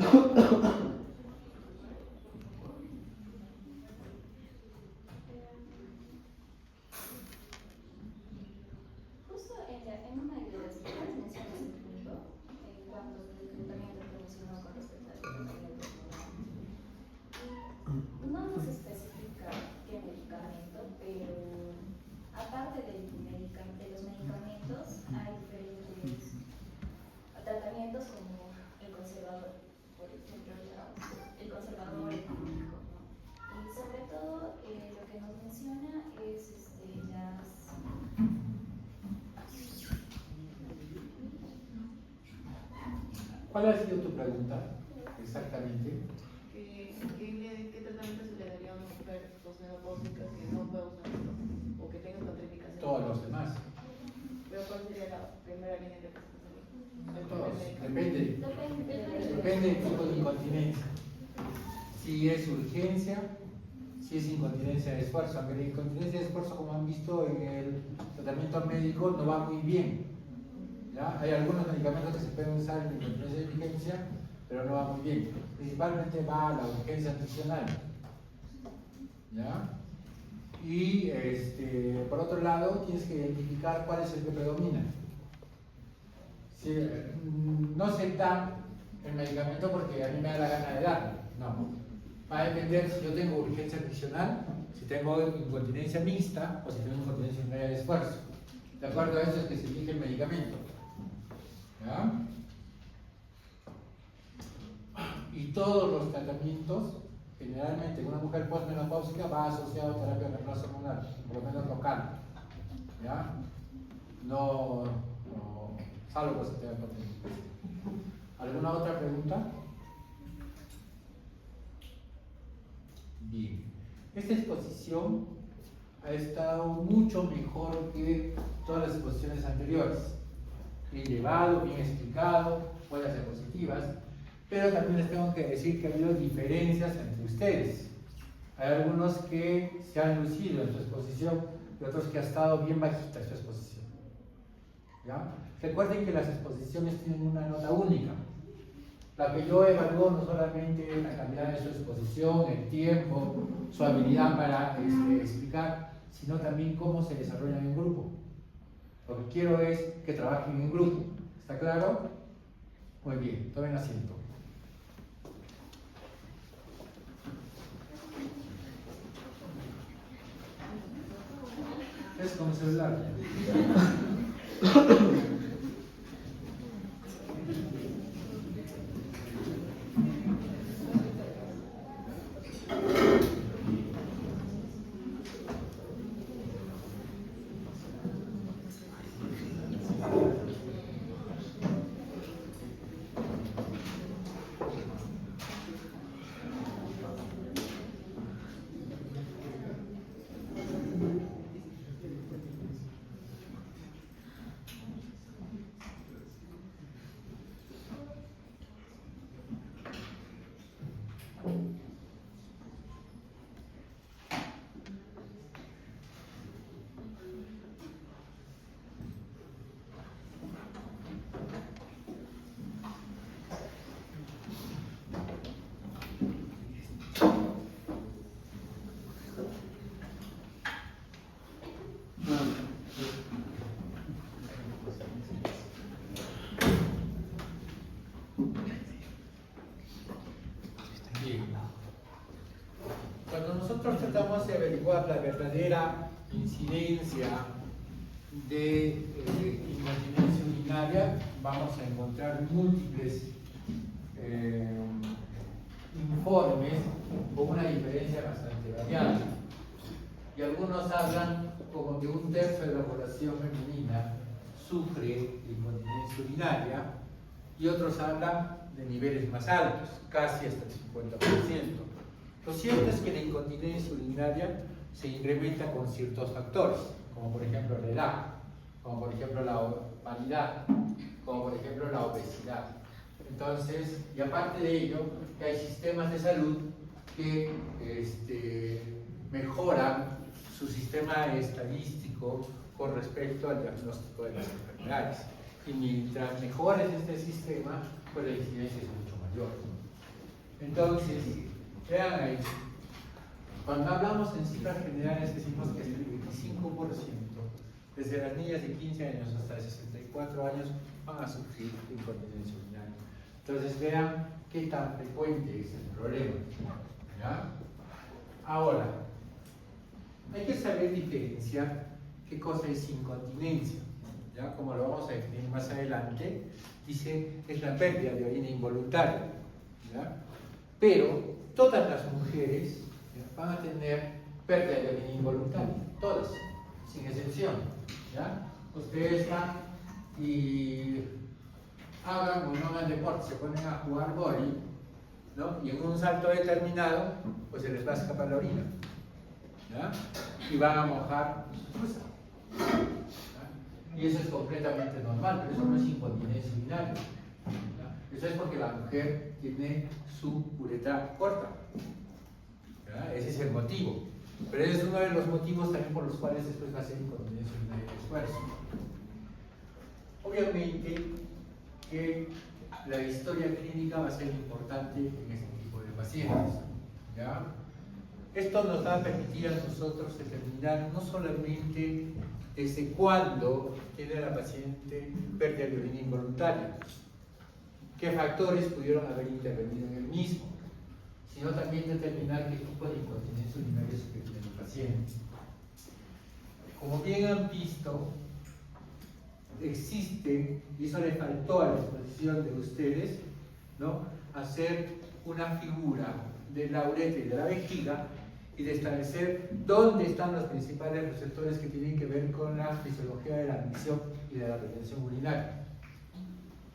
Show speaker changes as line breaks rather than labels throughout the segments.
Justo en una de las primeras menciones del punto, en cuanto al tratamiento que mencionó con respecto al tratamiento hormonal, no nos especifica qué medicamento, pero aparte de los medicamentos, hay diferentes tratamientos como el conservador, por ejemplo, el conservador económico, ¿no? Y sobre todo lo que nos menciona es
¿Cuál ha sido tu pregunta exactamente?
¿Qué tratamiento se le daría a una mujer posmenopáusica que no pueda usar esto o que tenga contraindicación?
Todos los demás.
Pero ¿cuál sería la primera línea de presentación?
Todos. Depende del tipo de incontinencia. Si es urgencia, si es incontinencia de esfuerzo. Aunque la incontinencia de esfuerzo, como han visto en el tratamiento médico, no va muy bien. ¿Ya? Hay algunos medicamentos que se pueden usar en incontinencia de urgencia, pero no va muy bien. Principalmente va a la urgencia nutricional. ¿Ya? Y por otro lado, tienes que identificar cuál es el que predomina. Si, no se da el medicamento porque a mí me da la gana de darlo. No. Va a depender si yo tengo urgencia nutricional, si tengo incontinencia mixta o si tengo incontinencia urinaria de esfuerzo. De acuerdo a eso es que se elige el medicamento. ¿Ya? Y todos los tratamientos, generalmente en una mujer postmenopáusica va asociado a terapia venosa hormonal, por lo menos local. ¿Ya? No, salvo que se tenga contraindicación. ¿Alguna otra pregunta? Bien. Esta exposición ha estado mucho mejor que todas las exposiciones anteriores. Bien llevado, bien explicado, puede ser positivas, pero también les tengo que decir que ha habido diferencias entre ustedes. Hay algunos que se han lucido en su exposición y otros que ha estado bien bajita su exposición. ¿Ya? Recuerden que las exposiciones tienen una nota única. La que yo evalúo no solamente la calidad de su exposición, el tiempo, su habilidad para explicar, sino también cómo se desarrollan en grupo. Lo que quiero es que trabajen en grupo. ¿Está claro? Muy bien, tomen asiento. Es como celular. Cuando nosotros tratamos de averiguar la verdadera incidencia de incontinencia urinaria, vamos a encontrar múltiples informes con una diferencia bastante variable. Y algunos hablan como que un tercio de la población femenina sufre de incontinencia urinaria y otros hablan de niveles más altos, casi hasta el 50%. Lo cierto es que la incontinencia urinaria se incrementa con ciertos factores, como por ejemplo la edad, como por ejemplo la vanidad, como por ejemplo la obesidad. Entonces, y aparte de ello, que hay sistemas de salud que mejoran su sistema estadístico con respecto al diagnóstico de las enfermedades. Y mientras mejores este sistema, pues la incidencia es mucho mayor. Entonces, vean ahí, cuando hablamos en cifras generales decimos que el 25% desde las niñas de 15 años hasta de 64 años van a sufrir incontinencia urinaria. Entonces vean qué tan frecuente es el problema. ¿Ya? Ahora, hay que saber diferenciar qué cosa es incontinencia. ¿Ya? Como lo vamos a definir más adelante, dice es la pérdida de orina involuntaria. ¿Ya? Pero todas las mujeres, ¿ya?, van a tener pérdida de orina involuntaria, todas, sin excepción. ¿Ya? Ustedes van y hagan o no hagan deporte, se ponen a jugar vóley, ¿no? Y en un salto determinado, pues se les va a escapar la orina, ¿ya? Y van a mojar su truza, ¿ya? Y eso es completamente normal, pero eso no es incontinencia urinaria, ¿ya? Eso es porque la mujer tiene su uretra corta, ¿ya? Ese es el motivo. Pero ese es uno de los motivos también por los cuales después va a ser incontinencia urinaria de esfuerzo. Obviamente que la historia clínica va a ser importante en este tipo de pacientes, ¿ya? Esto nos va a permitir a nosotros determinar no solamente desde cuándo tiene la paciente pérdida de orina involuntaria, qué factores pudieron haber intervenido en el mismo, sino también determinar qué tipo de incontinencia urinaria es que tiene el paciente. Como bien han visto, existe, y eso le faltó a la exposición de ustedes, ¿no?, hacer una figura de la uretra y de la vejiga y de establecer dónde están los principales receptores que tienen que ver con la fisiología de la admisión y de la retención urinaria.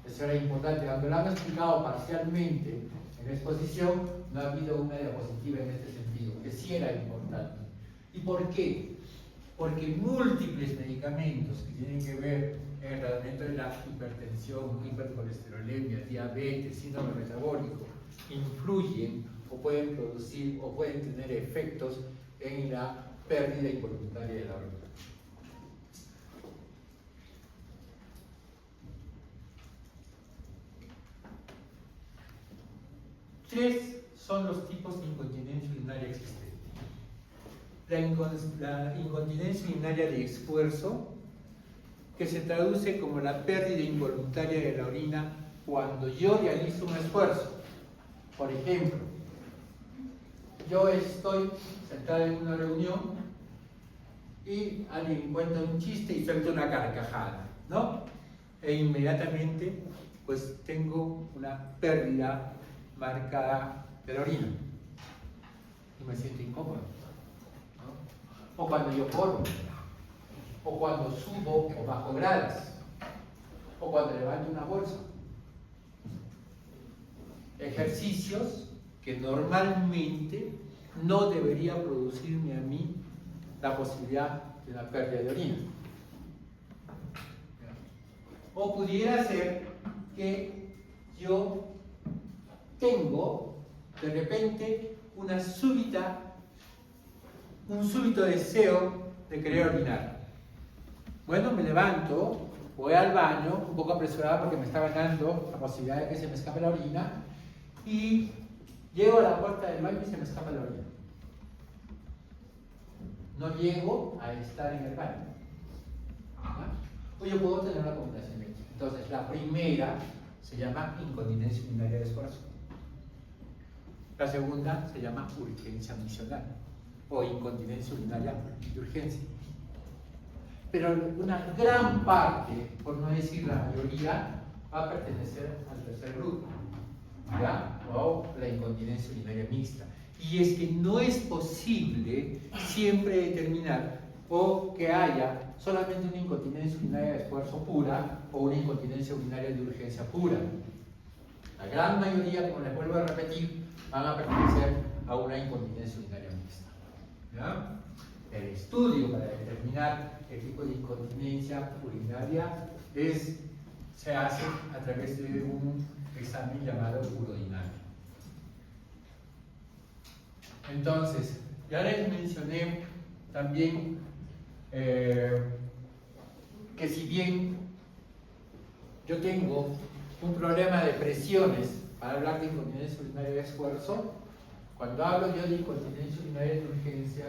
Eso era importante. Aunque lo han explicado parcialmente en la exposición, no ha habido una diapositiva en este sentido, que sí era importante. ¿Y por qué? Porque múltiples medicamentos que tienen que ver en el tratamiento de la hipertensión, hipercolesterolemia, diabetes, síndrome metabólico, influyen o pueden producir o pueden tener efectos en la pérdida involuntaria de la orina. Tres son los tipos de incontinencia urinaria existentes. La incontinencia urinaria de esfuerzo, que se traduce como la pérdida involuntaria de la orina cuando yo realizo un esfuerzo. Por ejemplo, yo estoy sentado en una reunión y alguien cuenta un chiste y suelta una carcajada, ¿no? E inmediatamente pues tengo una pérdida marcada de la orina y me siento incómodo, ¿no? O cuando yo corro, o cuando subo o bajo gradas, o cuando levanto una bolsa. Ejercicios que normalmente no debería producirme a mí la posibilidad de la pérdida de orina. O pudiera ser que yo tengo de repente un súbito deseo de querer orinar. Bueno, me levanto, voy al baño, un poco apresurado porque me está ganando la posibilidad de que se me escape la orina, y llego a la puerta del baño y se me escapa la orina. No llego a estar en el baño. ¿Ah? O yo puedo tener una combinación de estas. Entonces, la primera se llama incontinencia urinaria de esfuerzo. La segunda se llama urgencia admisional o incontinencia urinaria de urgencia. Pero una gran parte, por no decir la mayoría, va a pertenecer al tercer grupo, ¿ya? O la incontinencia urinaria mixta. Y es que no es posible siempre determinar o que haya solamente una incontinencia urinaria de esfuerzo pura o una incontinencia urinaria de urgencia pura. La gran mayoría, como les vuelvo a repetir, van a pertenecer a una incontinencia urinaria mixta, ¿ya? El estudio para determinar el tipo de incontinencia urinaria se hace a través de un examen llamado urodinamia. Entonces, ya les mencioné también que si bien yo tengo un problema de presiones para hablar de incontinencia urinaria de esfuerzo. Cuando hablo yo de incontinencia urinaria de urgencia,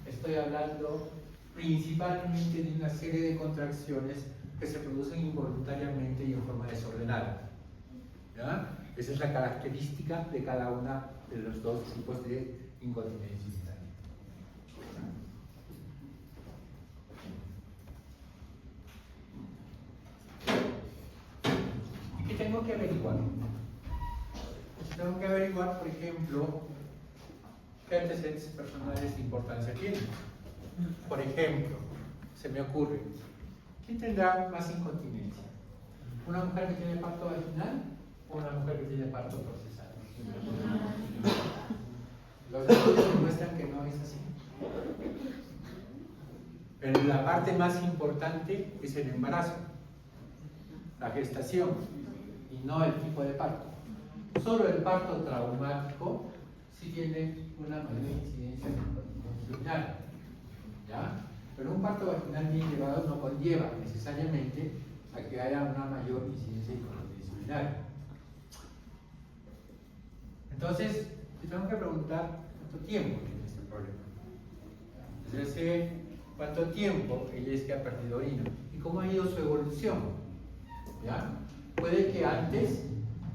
estoy hablando principalmente de una serie de contracciones que se producen involuntariamente y en forma desordenada. ¿Ya? Esa es la característica de cada una de los dos tipos de incontinencia urinaria. ¿Y qué tengo que averiguar? Tengo que averiguar, por ejemplo, qué antecedentes personales de importancia tienen. Por ejemplo, se me ocurre, ¿quién tendrá más incontinencia? ¿Una mujer que tiene parto vaginal o una mujer que tiene parto por cesárea? Los estudios demuestran que no es así. Pero la parte más importante es el embarazo, la gestación, y no el tipo de parto. Solo el parto traumático sí tiene una mayor incidencia en incontinencia urinaria, ¿ya? Pero un parto vaginal bien llevado no conlleva necesariamente a que haya una mayor incidencia en incontinencia urinaria. Entonces, te tengo que preguntar cuánto tiempo tiene este problema. Desde hace cuánto tiempo ella es que ha perdido orina y cómo ha ido su evolución, ¿ya? Puede que antes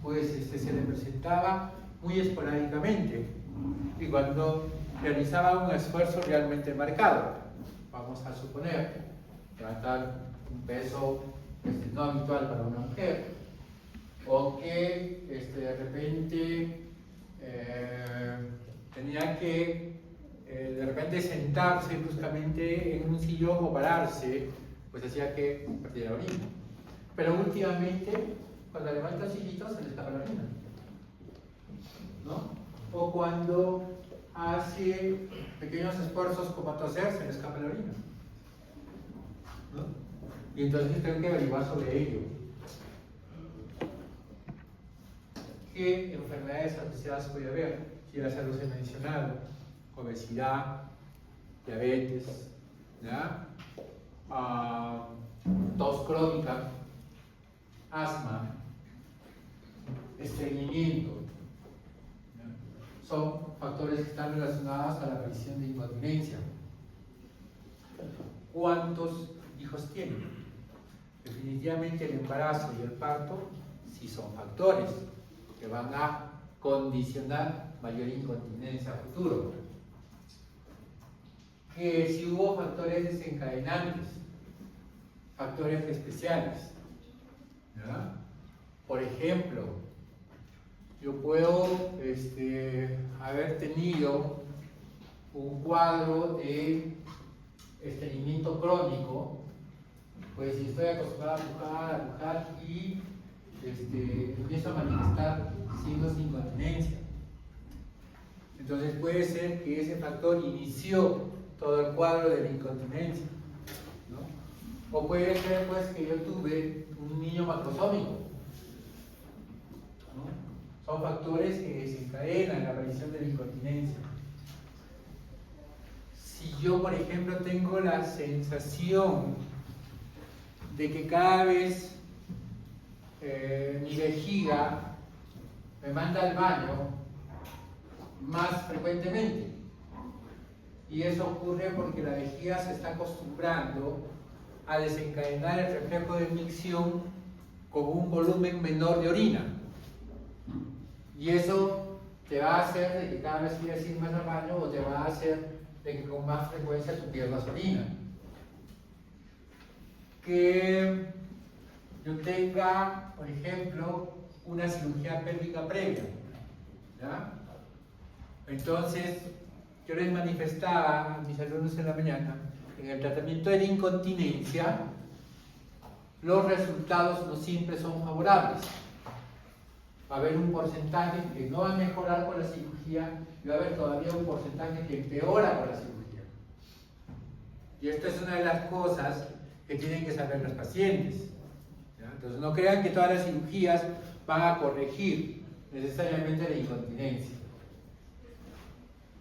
pues se le presentaba muy esporádicamente y cuando realizaba un esfuerzo realmente marcado, vamos a suponer, levantar un peso no habitual para una mujer, o que de repente tenía que de repente sentarse bruscamente en un sillón o pararse, pues hacía que perdiera orina. Pero últimamente, cuando levanta el sillito, se le escapa la orina, ¿no? O cuando hace pequeños esfuerzos como toser, se le escapa la orina, ¿no? Y entonces tengo que averiguar sobre ello. ¿Qué enfermedades asociadas puede haber? Si ya se los he mencionado: obesidad, diabetes, ¿ya? Tos crónica, asma, estreñimiento, ¿ya? Son factores que están relacionados a la aparición de incontinencia. ¿Cuántos hijos tienen? Definitivamente el embarazo y el parto sí son factores que van a condicionar mayor incontinencia a futuro. Que si hubo factores desencadenantes, factores especiales, ¿ya? Por ejemplo, yo puedo haber tenido un cuadro de estreñimiento crónico, pues si estoy acostumbrado a pujar y empiezo a manifestar signos de incontinencia. Entonces puede ser que ese factor inició todo el cuadro de la incontinencia, ¿no? O puede ser pues que yo tuve un niño macrosómico, ¿no? Son factores que desencadenan la aparición de la incontinencia. Si yo, por ejemplo, tengo la sensación de que cada vez mi vejiga me manda al baño más frecuentemente, y eso ocurre porque la vejiga se está acostumbrando a desencadenar el reflejo de micción con un volumen menor de orina, y eso te va a hacer de que cada vez quieras ir más al baño, o te va a hacer de que con más frecuencia tú pierdas orina. Que yo tenga, por ejemplo, una cirugía pélvica previa, ¿ya? Entonces, yo les manifestaba a mis alumnos en la mañana, en el tratamiento de la incontinencia, los resultados no siempre son favorables. Va a haber un porcentaje que no va a mejorar con la cirugía, y va a haber todavía un porcentaje que empeora con la cirugía. Y esta es una de las cosas que tienen que saber los pacientes, ¿ya? Entonces no crean que todas las cirugías van a corregir necesariamente la incontinencia.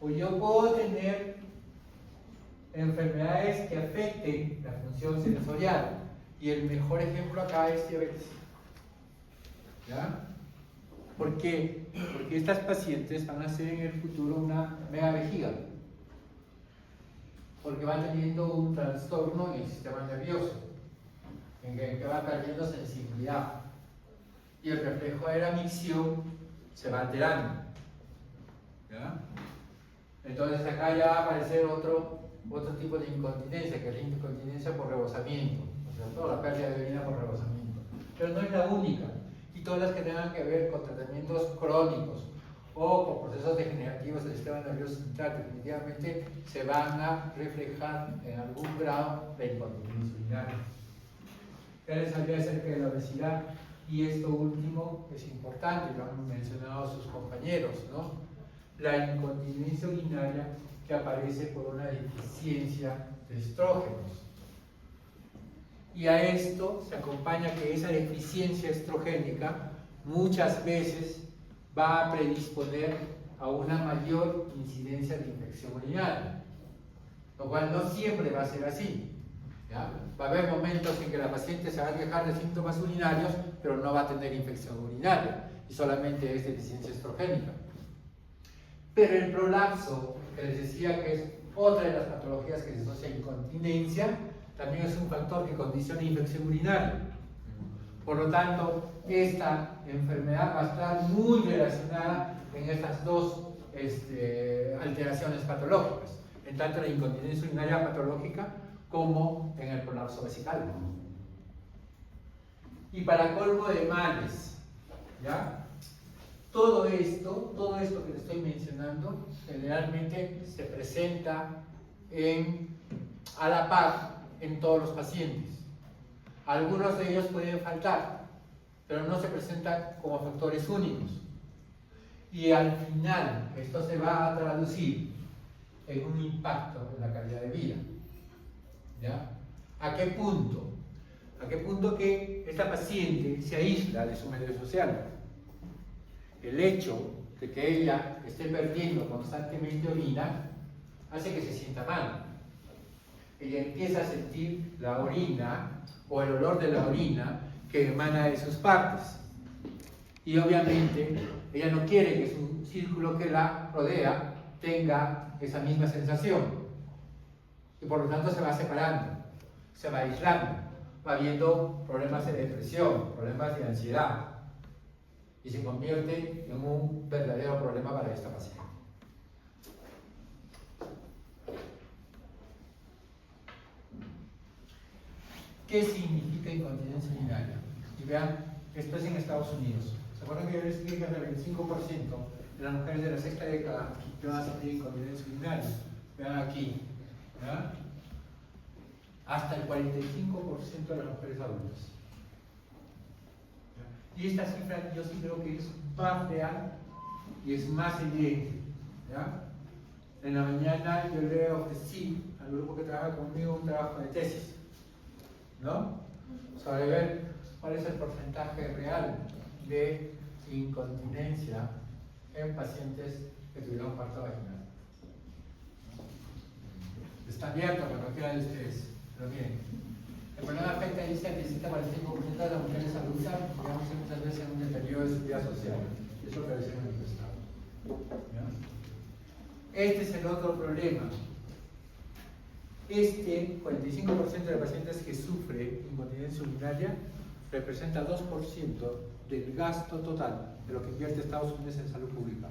O yo puedo tener enfermedades que afecten la función sensorial, y el mejor ejemplo acá es diabetes, ¿ya? ¿Por qué? Porque estas pacientes van a ser en el futuro una mega vejiga, porque van teniendo un trastorno en el sistema nervioso, en que va perdiendo sensibilidad, y el reflejo de la micción se va alterando. ¿Ya? Entonces acá ya va a aparecer otro tipo de incontinencia, que es la incontinencia por rebosamiento, o sea, toda la pérdida de orina por rebosamiento. Pero no es la única, y todas las que tengan que ver con tratamientos crónicos o con procesos degenerativos del sistema nervioso central, definitivamente se van a reflejar en algún grado la incontinencia urinaria. Ya les hablé acerca de la obesidad, y esto último es importante, lo han mencionado sus compañeros, ¿no? La incontinencia urinaria que aparece por una deficiencia de estrógenos. Y a esto se acompaña que esa deficiencia estrogénica muchas veces va a predisponer a una mayor incidencia de infección urinaria, lo cual no siempre va a ser así. ¿Ya? Va a haber momentos en que la paciente se va a quejar de síntomas urinarios, pero no va a tener infección urinaria, y solamente es deficiencia estrogénica. Pero el prolapso, que les decía que es otra de las patologías que se asocia a incontinencia, también es un factor que condiciona infección urinaria. Por lo tanto, esta enfermedad va a estar muy relacionada en estas dos alteraciones patológicas, en tanto la incontinencia urinaria patológica como en el prolapso vesical. Y para colmo de males, ¿ya? Todo esto que les estoy mencionando, generalmente se presenta a la par en todos los pacientes. Algunos de ellos pueden faltar, pero no se presentan como factores únicos. Y al final, esto se va a traducir en un impacto en la calidad de vida. ¿Ya? ¿A qué punto? ¿A qué punto que esta paciente se aísla de su medio social? El hecho de que ella esté perdiendo constantemente orina hace que se sienta mal. Ella empieza a sentir la orina o el olor de la orina que emana de sus partes. Y obviamente ella no quiere que su círculo que la rodea tenga esa misma sensación. Y por lo tanto se va separando, se va aislando, va viendo problemas de depresión, problemas de ansiedad, y se convierte en un verdadero problema para esta paciente. ¿Qué significa incontinencia urinaria? Y vean, esto es en Estados Unidos. ¿Se acuerdan que yo les dije que el 25% de las mujeres de la sexta década que van a sufrir incontinencia urinaria? Vean aquí, ¿ya? Hasta el 45% de las mujeres adultas. Y esta cifra yo sí creo que es más real y es más evidente. ¿Ya? En la mañana yo le ofrecí al grupo que trabaja conmigo un trabajo de tesis, ¿no? Sobre ver cuál es el porcentaje real de incontinencia en pacientes que tuvieron parto vaginal. Está abierto para cualquiera de ustedes, pero miren, el problema afecta a 17 al 45% de las mujeres adultas, digamos que muchas veces en un deterioro de su vida social. Eso es lo que les he manifestado. Este es el otro problema. Este 45% de pacientes que sufren incontinencia urinaria representa 2% del gasto total de lo que invierte Estados Unidos en salud pública.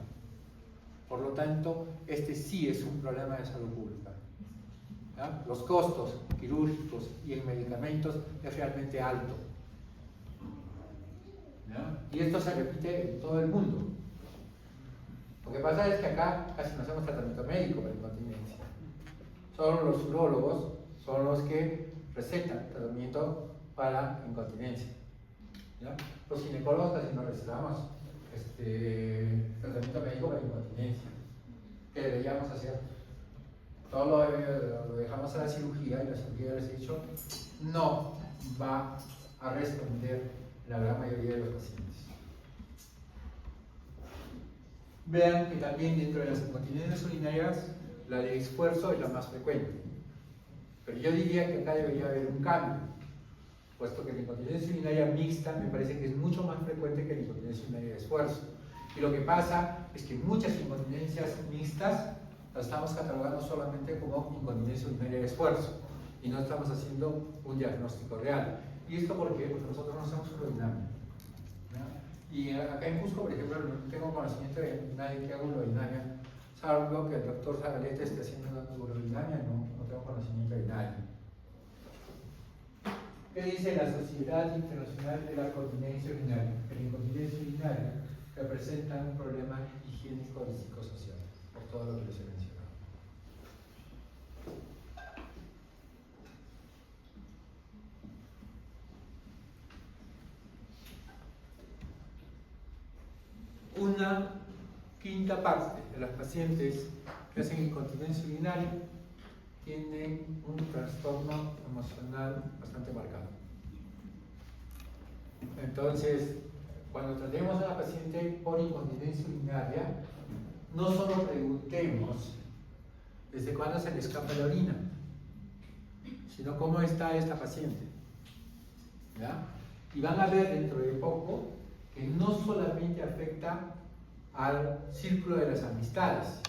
Por lo tanto, este sí es un problema de salud pública. ¿Ya? Los costos quirúrgicos y en medicamentos es realmente alto. ¿Ya? Y esto se repite en todo el mundo. Lo que pasa es que acá casi no hacemos tratamiento médico para incontinencia. Solo los urólogos son los que recetan tratamiento para incontinencia. ¿Ya? Los ginecólogos casi no recetamos tratamiento médico para incontinencia. ¿Qué deberíamos hacer? Todo lo dejamos a la cirugía, y la cirugía, les he dicho, no va a responder la gran mayoría de los pacientes. Vean que también dentro de las incontinencias urinarias, la de esfuerzo es la más frecuente. Pero yo diría que acá debería haber un cambio, puesto que la incontinencia urinaria mixta me parece que es mucho más frecuente que la incontinencia urinaria de esfuerzo. Y lo que pasa es que muchas incontinencias mixtas las estamos catalogando solamente como incontinencia urinaria de esfuerzo y no estamos haciendo un diagnóstico real. ¿Y esto por qué? Porque nosotros no hacemos urodinamia. Y acá en Cusco, por ejemplo, no tengo conocimiento de nadie que haga urodinamia, salvo que el doctor Zabaleta esté haciendo urodinamia, no tengo conocimiento de nadie. ¿Qué dice la Sociedad Internacional de la Continencia Urinaria? Que la incontinencia urinaria representa un problema higiénico y psicosocial, por todo lo que les he mencionado. Una quinta parte de las pacientes que hacen incontinencia urinaria tienen un trastorno emocional bastante marcado. Entonces, cuando tratemos a una paciente por incontinencia urinaria, no solo preguntemos desde cuándo se le escapa la orina, sino cómo está esta paciente. ¿Ya? Y van a ver dentro de poco que no solamente afecta al círculo de las amistades,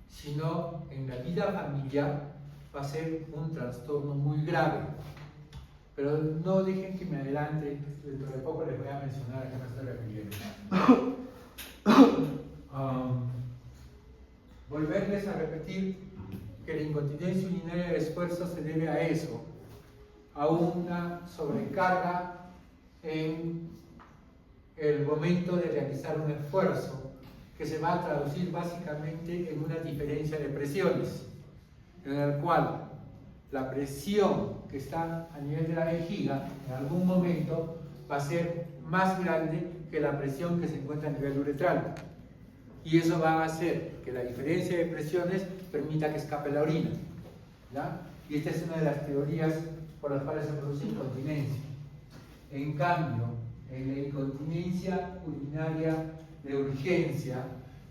sino en la vida familiar va a ser un trastorno muy grave. Pero no dejen que me adelante, dentro de poco les voy a mencionar a qué me estoy refiriendo. Volverles a repetir que la incontinencia urinaria de esfuerzo se debe a eso, a una sobrecarga en el momento de realizar un esfuerzo que se va a traducir básicamente en una diferencia de presiones, en el cual la presión que está a nivel de la vejiga en algún momento va a ser más grande que la presión que se encuentra a nivel uretral, y eso va a hacer que la diferencia de presiones permita que escape la orina, ¿ya? Y esta es una de las teorías por las cuales se produce incontinencia. En cambio, en la incontinencia urinaria de urgencia,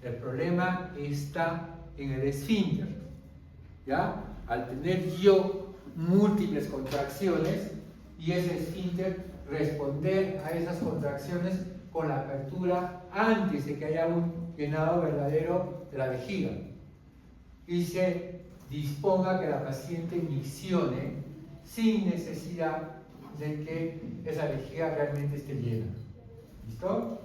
el problema está en el esfínter, ¿ya? Al tener yo múltiples contracciones y ese esfínter responder a esas contracciones con la apertura antes de que haya un llenado verdadero de la vejiga y se disponga que la paciente miccione sin necesidad de que esa vejiga realmente esté llena. ¿Listo?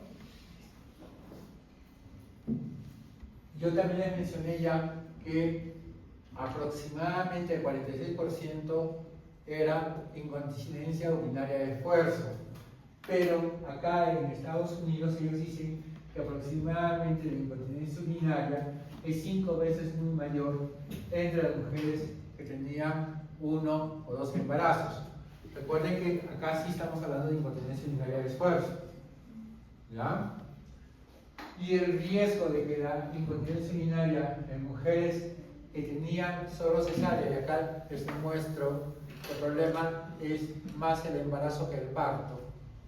Yo también les mencioné ya que aproximadamente el 46% era incontinencia urinaria de esfuerzo, pero acá en Estados Unidos ellos dicen que aproximadamente la incontinencia urinaria es 5 veces muy mayor entre las mujeres que tenían 1 o 2 embarazos. Recuerden que acá sí estamos hablando de incontinencia urinaria de esfuerzo, ¿ya? Y el riesgo de que la incontinencia urinaria en mujeres que tenían solo cesárea, y acá les muestro, el problema es más el embarazo que el parto,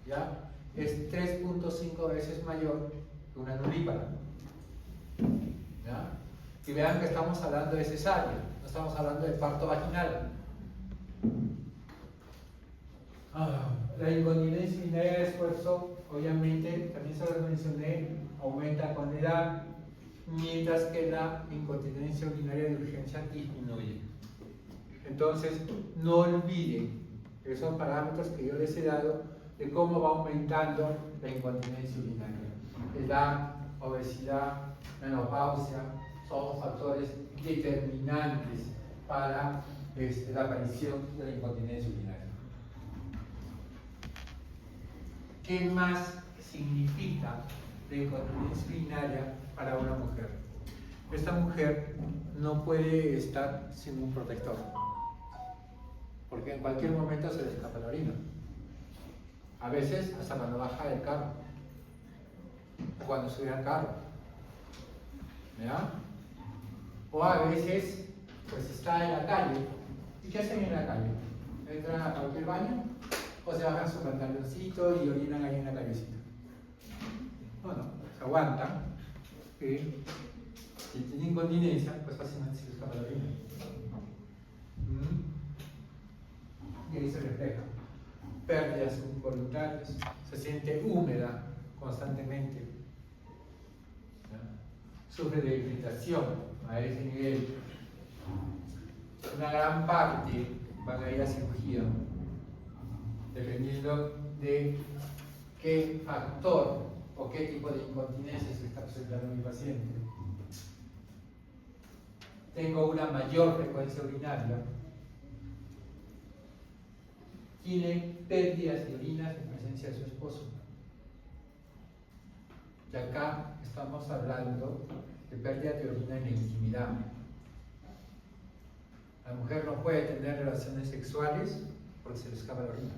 ¿ya? Es 3.5 veces mayor que una nulípara, ¿ya? Y vean que estamos hablando de cesárea, no estamos hablando de parto vaginal. La incontinencia urinaria de esfuerzo, obviamente, también se lo mencioné, aumenta con la edad, mientras que la incontinencia urinaria de urgencia disminuye. Entonces, no olviden esos parámetros que yo les he dado de cómo va aumentando la incontinencia urinaria. Edad, obesidad, menopausia, son factores determinantes para la aparición de la incontinencia urinaria. ¿Qué más significa la incontinencia urinaria para una mujer? Esta mujer no puede estar sin un protector, porque en cualquier momento se le escapa la orina. A veces hasta cuando baja del carro, o cuando sube al carro, ¿ya? O a veces pues está en la calle. ¿Y qué hacen en la calle? ¿Entran a cualquier baño? ¿O se bajan su pantaloncito y orinan ahí en la callecita? Bueno, se aguantan. Si tienen incontinencia, pues fácilmente se les escapa la orina. Y ahí se refleja. Pérdidas involuntarias, se siente húmeda constantemente, sufre de irritación a ese nivel, una gran parte van a ir a cirugía, dependiendo de qué factor o qué tipo de incontinencia se está presentando mi paciente. Tengo una mayor frecuencia urinaria, tiene pérdidas de orinas en presencia de su esposo. Y acá estamos hablando de pérdida de orina en la intimidad. La mujer no puede tener relaciones sexuales porque se le escapa la orina.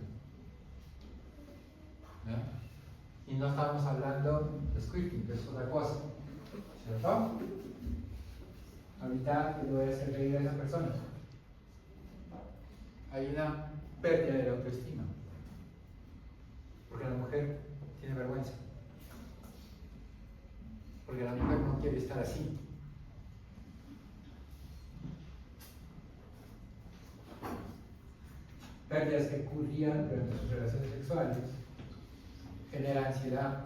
¿No? Y no estamos hablando de squirting, que es otra cosa. ¿Cierto? Ahorita le voy a hacer reír a esa persona. Hay una pérdida de la autoestima. Porque la mujer tiene vergüenza. Porque la mujer no quiere estar así. Pérdidas que ocurrían durante sus relaciones sexuales, genera ansiedad,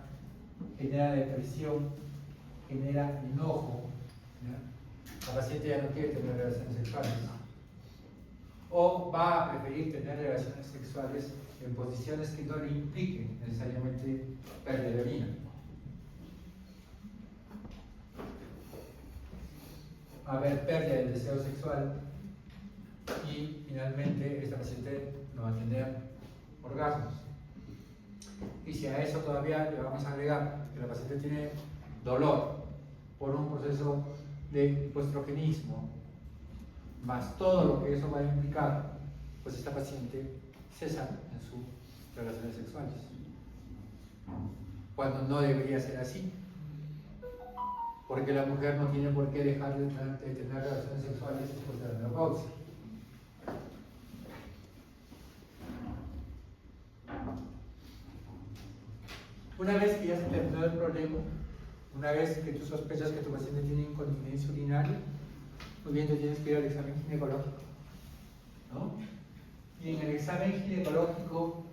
genera depresión, genera enojo. ¿Ya? La paciente ya no quiere tener relaciones sexuales. O va a preferir tener relaciones sexuales en posiciones que no le impliquen necesariamente pérdida de orina. Va a haber pérdida del deseo sexual y finalmente esta paciente no va a tener orgasmos. Y si a eso todavía le vamos a agregar que la paciente tiene dolor por un proceso de hipoestrogenismo, más todo lo que eso va a implicar, pues esta paciente cesa en sus relaciones sexuales. Cuando no debería ser así. Porque la mujer no tiene por qué dejar de tener relaciones sexuales después de la menopausia. Una vez que ya se terminó el problema, una vez que tú sospechas que tu paciente tiene incontinencia urinaria, muy bien, tú tienes que ir al examen ginecológico, ¿no? Y en el examen ginecológico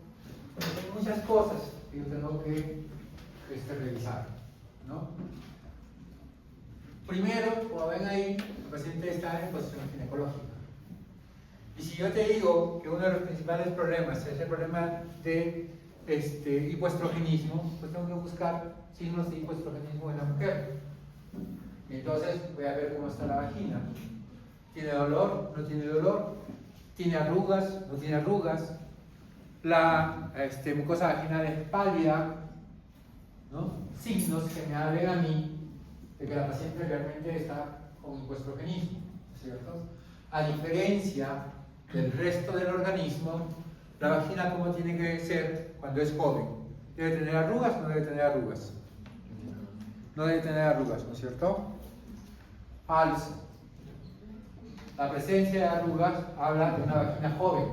hay muchas cosas que yo tengo que revisar, ¿no? Primero, como ven ahí, el paciente está en posición ginecológica. Y si yo te digo que uno de los principales problemas es el problema de hipoestrogenismo, pues tengo que buscar signos de hipoestrogenismo en la mujer. Y entonces voy a ver cómo está la vagina. ¿Tiene dolor? ¿No tiene dolor? ¿Tiene arrugas? ¿No tiene arrugas? La mucosa vaginal es pálida, ¿no? Signos que me hablen a mí de que la paciente realmente está con hipoestrogenismo, ¿cierto? A diferencia del resto del organismo, la vagina, ¿cómo tiene que ser cuando es joven? ¿Debe tener arrugas o no debe tener arrugas? No debe tener arrugas, ¿no es cierto? Falso. La presencia de arrugas habla de una vagina joven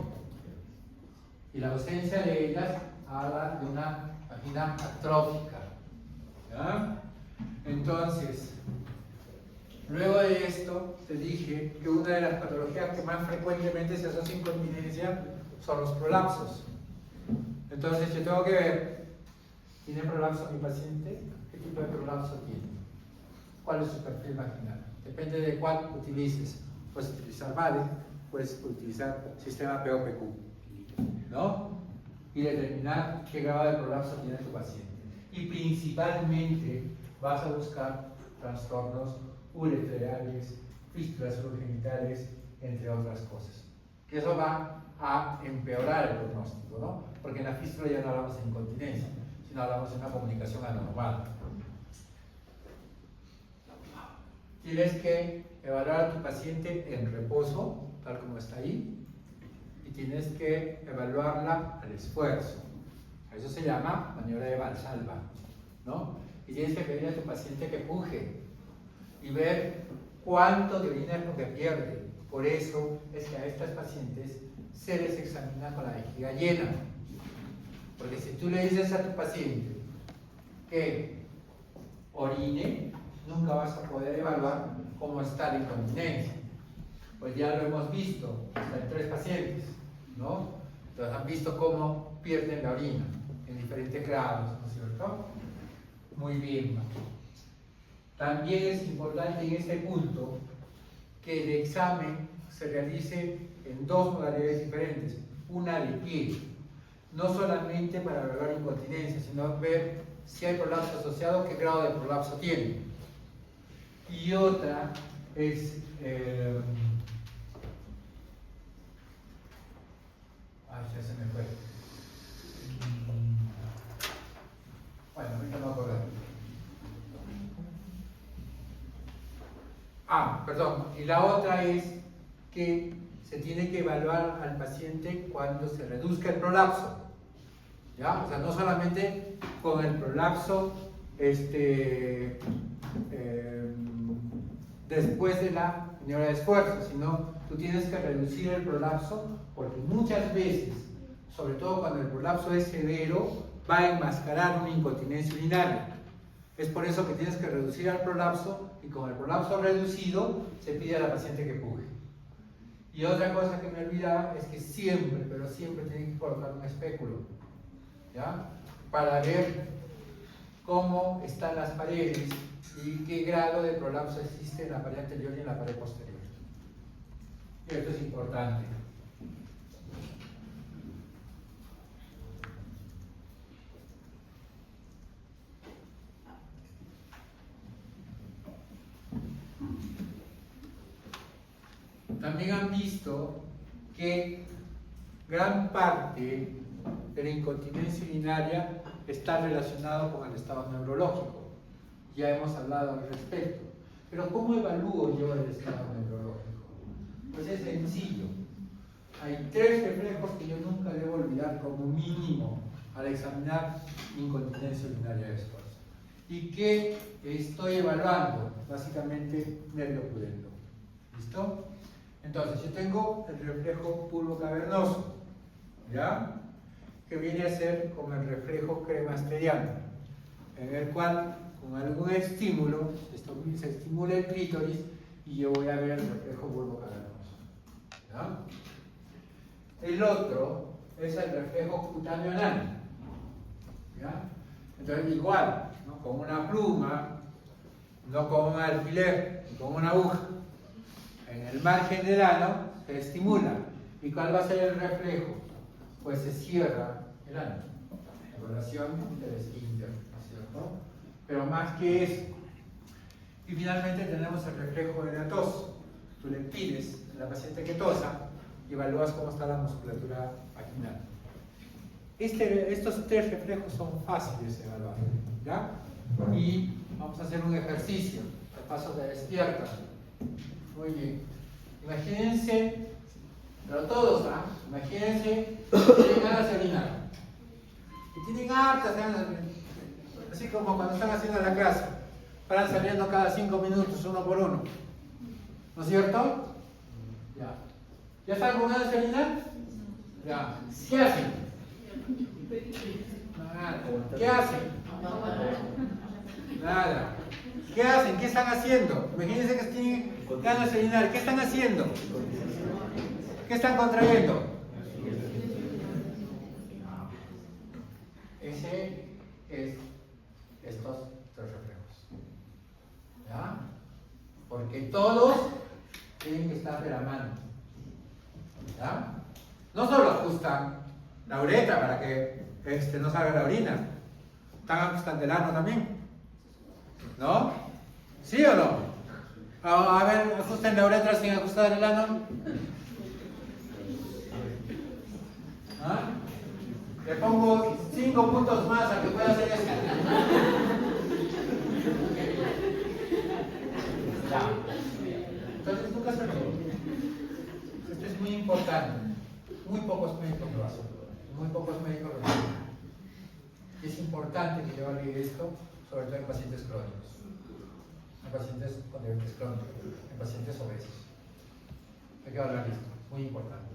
y la ausencia de ellas habla de una vagina atrófica. ¿Ya? Entonces, luego de esto, te dije que una de las patologías que más frecuentemente se asocia con incontinencia son los prolapsos. Entonces, yo tengo que ver, ¿tiene prolapso mi paciente? ¿Qué tipo de prolapso tiene? ¿Cuál es su perfil vaginal? Depende de cuál utilices. Puedes utilizar VADE, puedes utilizar sistema POPQ, ¿no? Y determinar qué grado de prolapso tiene tu paciente. Y principalmente vas a buscar trastornos ureterales, fístulas urogenitales, entre otras cosas. Que eso va a empeorar el pronóstico, ¿no? Porque en la fístula ya no hablamos de incontinencia, sino hablamos de una comunicación anormal. Tienes que evaluar a tu paciente en reposo, tal como está ahí, y tienes que evaluarla al esfuerzo. Eso se llama maniobra de Valsalva, ¿no? Y tienes que pedir a tu paciente que puje y ver cuánto de orina es lo que pierde. Por eso es que a estas pacientes se les examina con la vejiga llena. Porque si tú le dices a tu paciente que orine, nunca vas a poder evaluar cómo está la incontinencia. Pues ya lo hemos visto, hasta en 3 pacientes, ¿no? Entonces han visto cómo pierden la orina en diferentes grados, ¿no es cierto? Muy bien. También es importante en este punto que el examen se realice en dos modalidades diferentes. Una de pie, no solamente para evaluar incontinencia, sino ver si hay prolapso asociado, qué grado de prolapso tiene. Y otra es ya se me fue. Bueno, ahorita no me acuerdo. Perdón. Y la otra es que se tiene que evaluar al paciente cuando se reduzca el prolapso. ¿Ya? O sea, no solamente con el prolapso después de la maniobra de esfuerzo, sino tú tienes que reducir el prolapso porque muchas veces, sobre todo cuando el prolapso es severo, va a enmascarar una incontinencia urinaria. Es por eso que tienes que reducir el prolapso y con el prolapso reducido se pide a la paciente que puje. Y otra cosa que me olvidaba es que siempre, pero siempre tienen que colocar un espéculo, ¿ya? Para ver cómo están las paredes y qué grado de prolapso existe en la pared anterior y en la pared posterior. Y esto es importante. También han visto que gran parte de la incontinencia urinaria está relacionado con el estado neurológico. Ya hemos hablado al respecto. Pero ¿cómo evalúo yo el estado neurológico? Pues es sencillo. Hay tres reflejos que yo nunca debo olvidar como mínimo al examinar incontinencia urinaria de esfuerzo. ¿Y qué estoy evaluando? Básicamente nervio pudendo. ¿Listo? Entonces, yo tengo el reflejo pulvo-cavernoso, ¿ya? Que viene a ser como el reflejo cremasteriano, en el cual, con algún estímulo, se estimula el clítoris y yo voy a ver el reflejo pulvo-cavernoso, ¿ya? El otro es el reflejo cutáneo anal, ¿ya? Entonces, igual, ¿no? Con una pluma, no con un alfiler, ni con una aguja. En el margen del ano se estimula. ¿Y cuál va a ser el reflejo? Pues se cierra el ano. En relación interesfínter, ¿no es cierto? Pero más que eso. Y finalmente tenemos el reflejo venatoso. Tú le pides a la paciente que tosa y evalúas cómo está la musculatura vaginal. Estos tres reflejos son fáciles de evaluar, ¿ya? Y vamos a hacer un ejercicio. De paso te despiertas. Muy bien. Imagínense, pero todos, ¿ah? Imagínense que tienen ganas de orinar. Y tienen hartas ganas de orinar. Así como cuando están haciendo la clase. Van saliendo cada 5 minutos, uno por uno. ¿No es cierto? Ya. ¿Ya están con ganas de orinar? Ya. ¿Qué hacen? Nada. ¿Qué hacen? Nada. ¿Qué hacen? ¿Qué están haciendo? Imagínense que tienen ganas de orinar. ¿Qué están haciendo? ¿Qué están contrayendo? Ese es estos tres reflejos. ¿Ya? Porque todos tienen que estar de la mano. ¿Ya? No solo ajustan la uretra para que no salga la orina, están ajustando el ano también. ¿No? ¿Sí o no? A ver, ajusten la uretra sin ajustar el ano. ¿Ah? Le pongo 5 puntos más a que pueda hacer esto. Ya. Entonces nunca se lo. Esto es muy importante. Muy pocos médicos lo hacen. Muy pocos médicos lo hacen. Es importante que yo haga esto, sobre todo en pacientes crónicos. En pacientes con diabetes crónica, en pacientes obesos. Hay que hablar de esto, muy importante.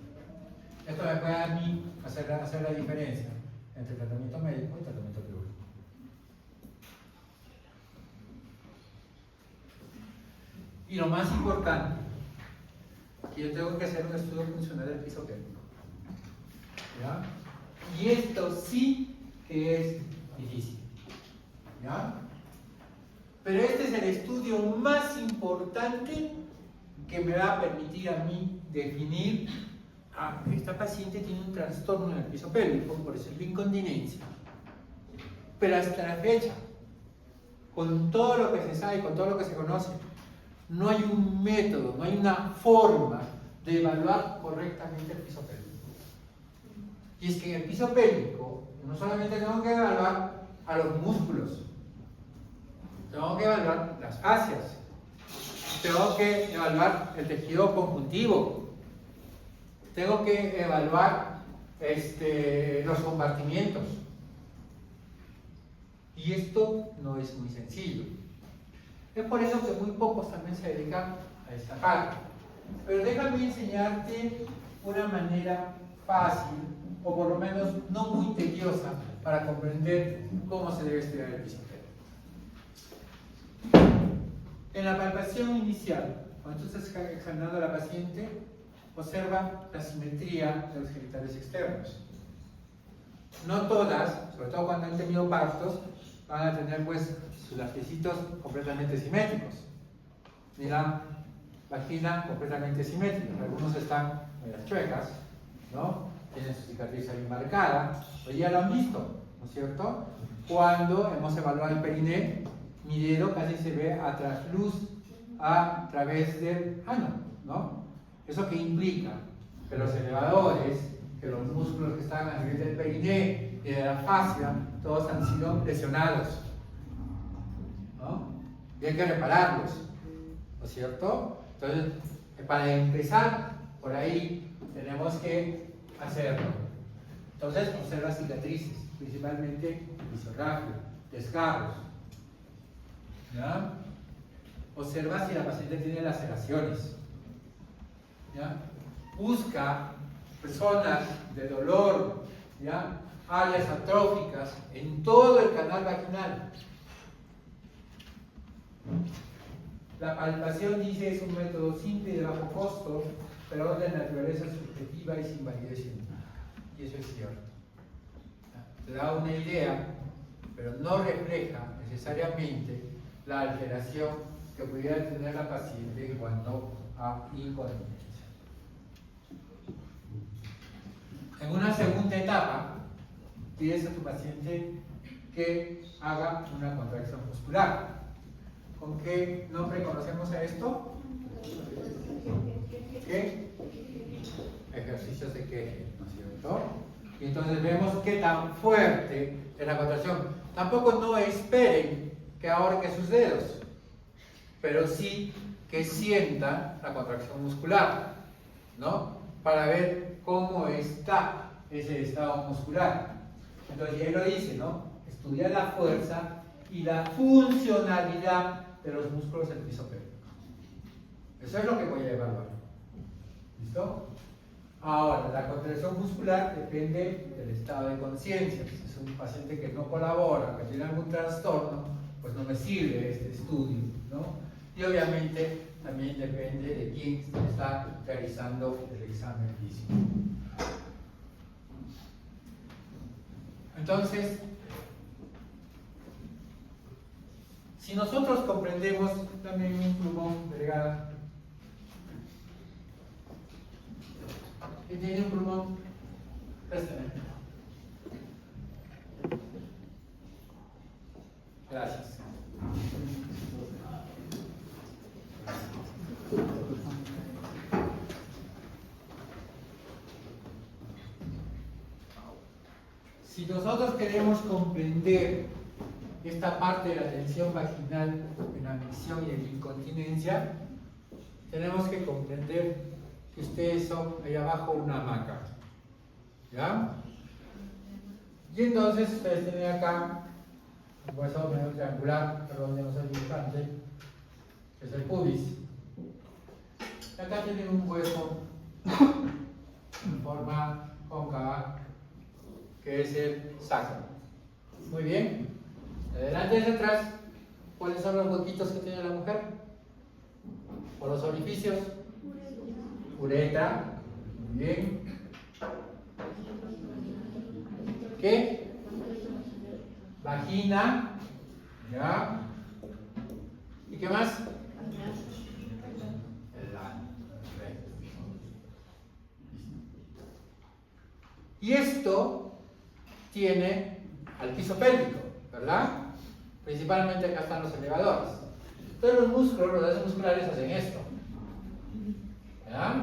Esto me puede a mí hacer la diferencia entre tratamiento médico y tratamiento quirúrgico. Y lo más importante, que yo tengo que hacer un estudio funcional del piso pélvico. ¿Ya? Y esto sí que es difícil. ¿Ya? Pero este es el estudio más importante que me va a permitir a mí definir, esta paciente tiene un trastorno en el piso pélvico, por eso es la incontinencia. Pero hasta la fecha, con todo lo que se sabe, con todo lo que se conoce, no hay un método, no hay una forma de evaluar correctamente el piso pélvico. Y es que en el piso pélvico no solamente tengo que evaluar a los músculos, tengo que evaluar las fascias, tengo que evaluar el tejido conjuntivo, tengo que evaluar los compartimientos. Y esto no es muy sencillo. Es por eso que muy pocos también se dedican a esta parte. Pero déjame enseñarte una manera fácil, o por lo menos no muy tediosa, para comprender cómo se debe estudiar el piso pélvico. En la palpación inicial, cuando tú estás examinando a la paciente, observa la simetría de los genitales externos. No todas, sobre todo cuando han tenido partos, van a tener pues sus piecitos completamente simétricos, ni la vagina completamente simétrica. Algunos están medias chuecas, ¿no? Tienen su cicatriz ahí marcada, pero ya lo han visto, ¿no es cierto? Cuando hemos evaluado el periné, mi dedo casi se ve a trasluz a través del ano, ¿no? ¿Eso qué implica? Que los elevadores, que los músculos que están a nivel del periné y de la fascia, todos han sido lesionados, ¿no? Y hay que repararlos, ¿no es cierto? Entonces, para empezar por ahí, tenemos que hacerlo. Entonces, observa cicatrices, principalmente episorrafia, desgarros, ¿ya? Observa si la paciente tiene laceraciones, ¿ya? Busca zonas de dolor, ¿ya? Áreas atróficas en todo el canal vaginal. La palpación, dice, es un método simple y de bajo costo, pero de naturaleza subjetiva y sin validez científica. Y eso es cierto. Te da una idea, pero no refleja necesariamente la alteración que pudiera tener la paciente en cuanto a incontinencia. En una segunda etapa, pides a tu paciente que haga una contracción muscular. ¿Con qué nombre conocemos a esto? ¿Qué? Ejercicios de Kegel, ¿no es cierto? Y entonces vemos qué tan fuerte es la contracción. Tampoco no esperen que ahorque sus dedos, pero sí que sientan la contracción muscular, ¿no? Para ver cómo está ese estado muscular. Entonces, ya lo dice, ¿no? Estudiar la fuerza y la funcionalidad de los músculos del piso pélvico. Eso es lo que voy a evaluar. ¿Listo? Ahora, la contracción muscular depende del estado de conciencia. Si es un paciente que no colabora, que tiene algún trastorno, pues no me sirve este estudio, ¿no? Y obviamente también depende de quién está realizando el examen físico. Entonces, si nosotros comprendemos también un plumón, delegada, que tiene un plumón, préstame. Gracias. Si nosotros queremos comprender esta parte de la tensión vaginal en la misión y en la incontinencia, tenemos que comprender que ustedes son ahí abajo una hamaca, ¿ya? Y entonces ustedes tienen acá un hueso medio triangular, perdón, ya no soy dibujante, que es el pubis. Y acá tienen un hueso en forma cóncava, que es el sacro. Muy bien. De adelante y hacia atrás, ¿cuáles son los huequitos que tiene la mujer? ¿O los orificios? Uretra. Muy bien. ¿Qué? Vagina. ¿Ya? ¿Y qué más?
Ajá.
El ano. Perfecto. Y esto tiene al piso pélvico, ¿verdad? Principalmente acá están los elevadores. Entonces los músculos, los vasos musculares hacen esto. ¿Verdad?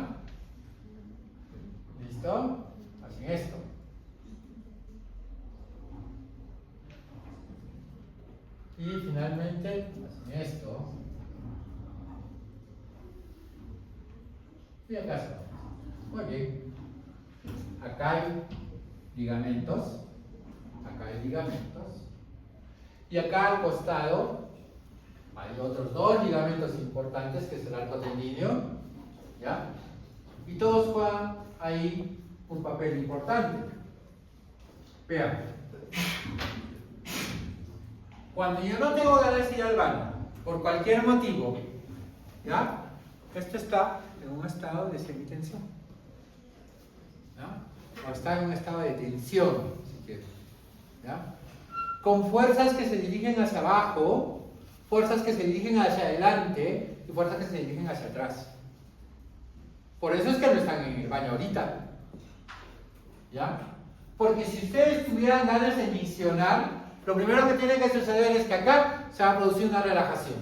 ¿Listo? Hacen esto. Y finalmente hacen esto. Y acá está. Muy bien. Acá hay ligamentos. Acá hay ligamentos. Y acá al costado hay otros dos ligamentos importantes, que es el arco tendíneo. ¿Ya? Y todos juegan ahí un papel importante. Vean. Cuando yo no tengo ganas de ir al baño, por cualquier motivo, ¿ya? Esto está en un estado de semitensión. ¿Ya? O está en un estado de tensión, si quieres. ¿Ya? Con fuerzas que se dirigen hacia abajo, fuerzas que se dirigen hacia adelante y fuerzas que se dirigen hacia atrás. Por eso es que no están en el baño ahorita. ¿Ya? Porque si ustedes tuvieran ganas de misionar, lo primero que tiene que suceder es que acá se va a producir una relajación,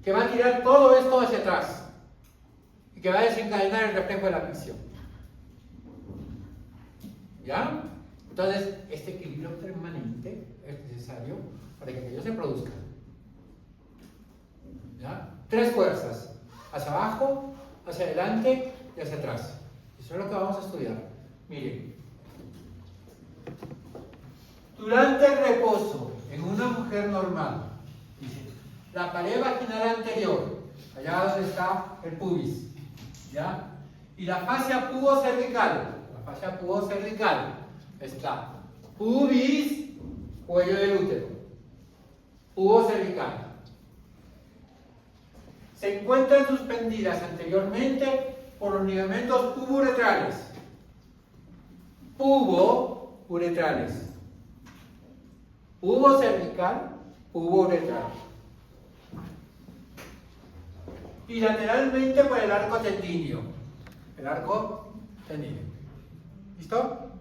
que va a tirar todo esto hacia atrás y que va a desencadenar el reflejo de la micción. ¿Ya? Entonces, este equilibrio permanente es necesario para que aquello se produzca. ¿Ya? Tres fuerzas: hacia abajo, hacia adelante y hacia atrás. Eso es lo que vamos a estudiar. Miren, durante el reposo en una mujer normal, dice, la pared vaginal anterior, allá donde está el pubis, ¿ya? Y la fascia pubocervical, está pubis, cuello del útero, pubocervical. Se encuentran suspendidas anteriormente por los ligamentos pubo-uretrales. Pubo-uretrales. Pubo cervical, pubo uretral. Y lateralmente por el arco tendíneo. El arco tendíneo. ¿Listo?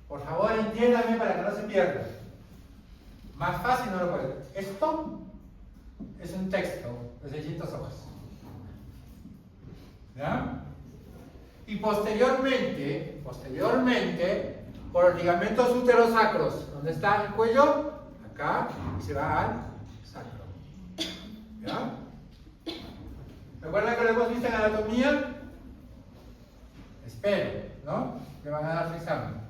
Por favor, entiéndame para que no se pierda. Más fácil no lo puedo. Esto es un texto de 600 hojas. ¿Ya? Y posteriormente, por los ligamentos uterosacros, donde está el cuello, acá, y se va al sacro. ¿Ya? ¿Recuerdan que lo hemos visto en anatomía? Espero, ¿no? Le van a dar su examen.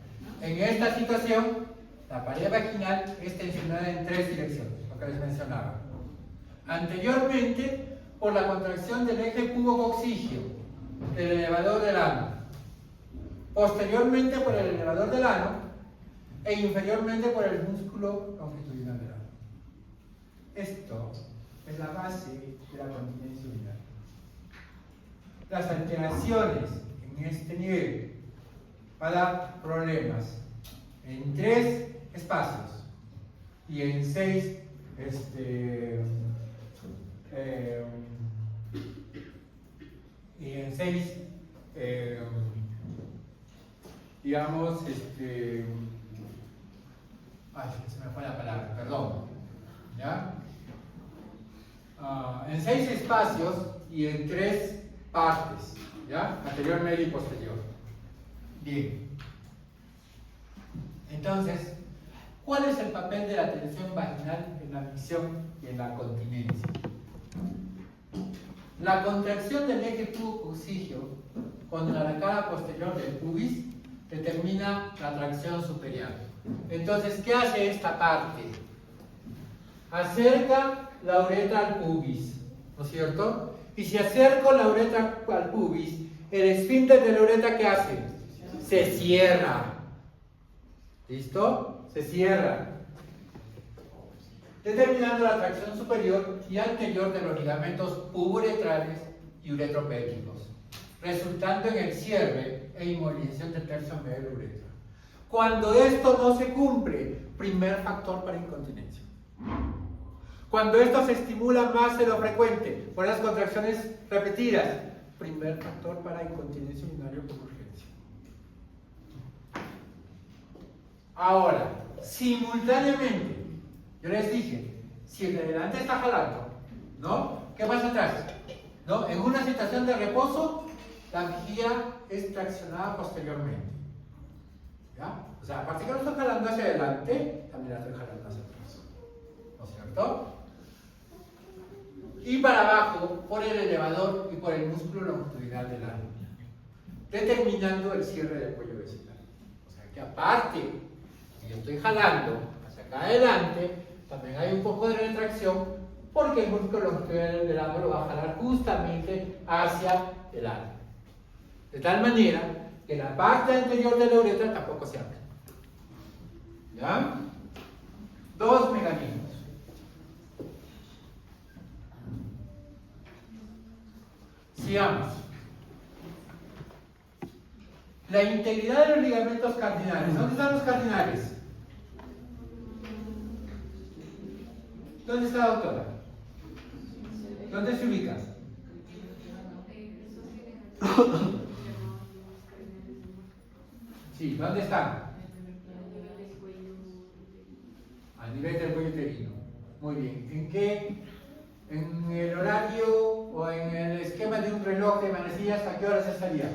En esta situación, la pared vaginal es tensionada en tres direcciones, lo que les mencionaba. Anteriormente, por la contracción del eje pubococcígeo, del elevador del ano. Posteriormente por el elevador del ano e inferiormente por el músculo longitudinal del ano. Esto es la base de la continencia urinaria. Las alteraciones en este nivel van a dar problemas en 3 espacios y en 6 digamos, ay, se me fue la palabra, perdón, ¿ya? En 6 espacios y en 3 partes, ¿ya? Anterior, medio y posterior. Bien. Entonces, ¿cuál es el papel de la tensión vaginal en la micción y en la continencia? La contracción del eje pubococcígeo contra la cara posterior del pubis determina la tracción superior. Entonces, ¿qué hace esta parte? Acerca la uretra al pubis, ¿no es cierto? Y si acerco la uretra al pubis, el esfínter de la uretra, ¿qué hace? Se cierra. ¿Listo? Se cierra. Determinando la tracción superior y anterior de los ligamentos pubo-uretrales y uretropélvicos, resultando en el cierre e inmovilización del tercio medio de la uretra. Cuando esto no se cumple, primer factor para incontinencia. Cuando esto se estimula más de lo frecuente, por las contracciones repetidas, primer factor para incontinencia urinaria por urgencia. Ahora, simultáneamente, yo les dije, si el de delante está jalando, ¿no? ¿Qué pasa atrás? ¿No? En una situación de reposo, la mejilla es traccionada posteriormente. ¿Ya? O sea, aparte que no estoy jalando hacia adelante, también la estoy jalando hacia atrás. ¿No es cierto? Y para abajo, por el elevador y por el músculo longitudinal del ano, determinando el cierre del cuello vegetal. O sea que aparte, si yo estoy jalando hacia acá adelante, también hay un poco de retracción, porque el músculo longitudinal del ano lo va a jalar justamente hacia el ano. De tal manera que la parte anterior de la uretra tampoco se abre. ¿Ya? Dos mecanismos. Sigamos. La integridad de los ligamentos cardinales. ¿Dónde están los cardinales? ¿Dónde está la doctora? ¿Dónde se ubica? Sí, ¿dónde están? A nivel del cuello uterino. Muy bien. ¿En qué? ¿En el horario o en el esquema de un reloj de manecillas a qué horas estaría?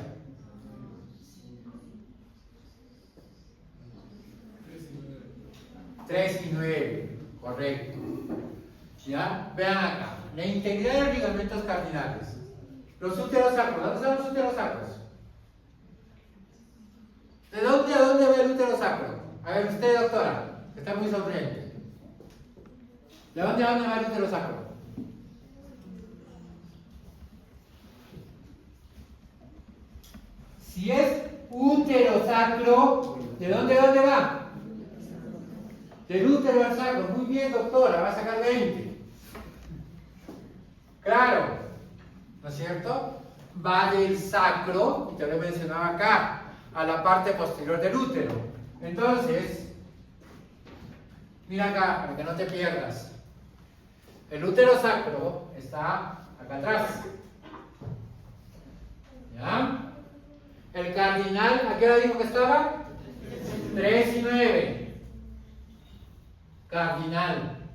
3 y 9, correcto. ¿Ya? Vean acá. La integridad de los ligamentos cardinales. Los úteros sacros. ¿Dónde están los úteros sacros? ¿De dónde a dónde va el útero sacro? A ver, usted, doctora, que está muy sonriente. ¿De dónde a dónde va el útero sacro? Si es útero sacro, ¿de dónde a dónde va? Del útero al sacro. Muy bien, doctora, va a sacar 20. Claro, ¿no es cierto? Va del sacro, y te lo he mencionado acá, a la parte posterior del útero. Entonces, mira acá, para que no te pierdas. El útero sacro está acá atrás. ¿Ya? El cardinal, ¿a qué hora dijo que estaba? 3 y 9. Cardinal.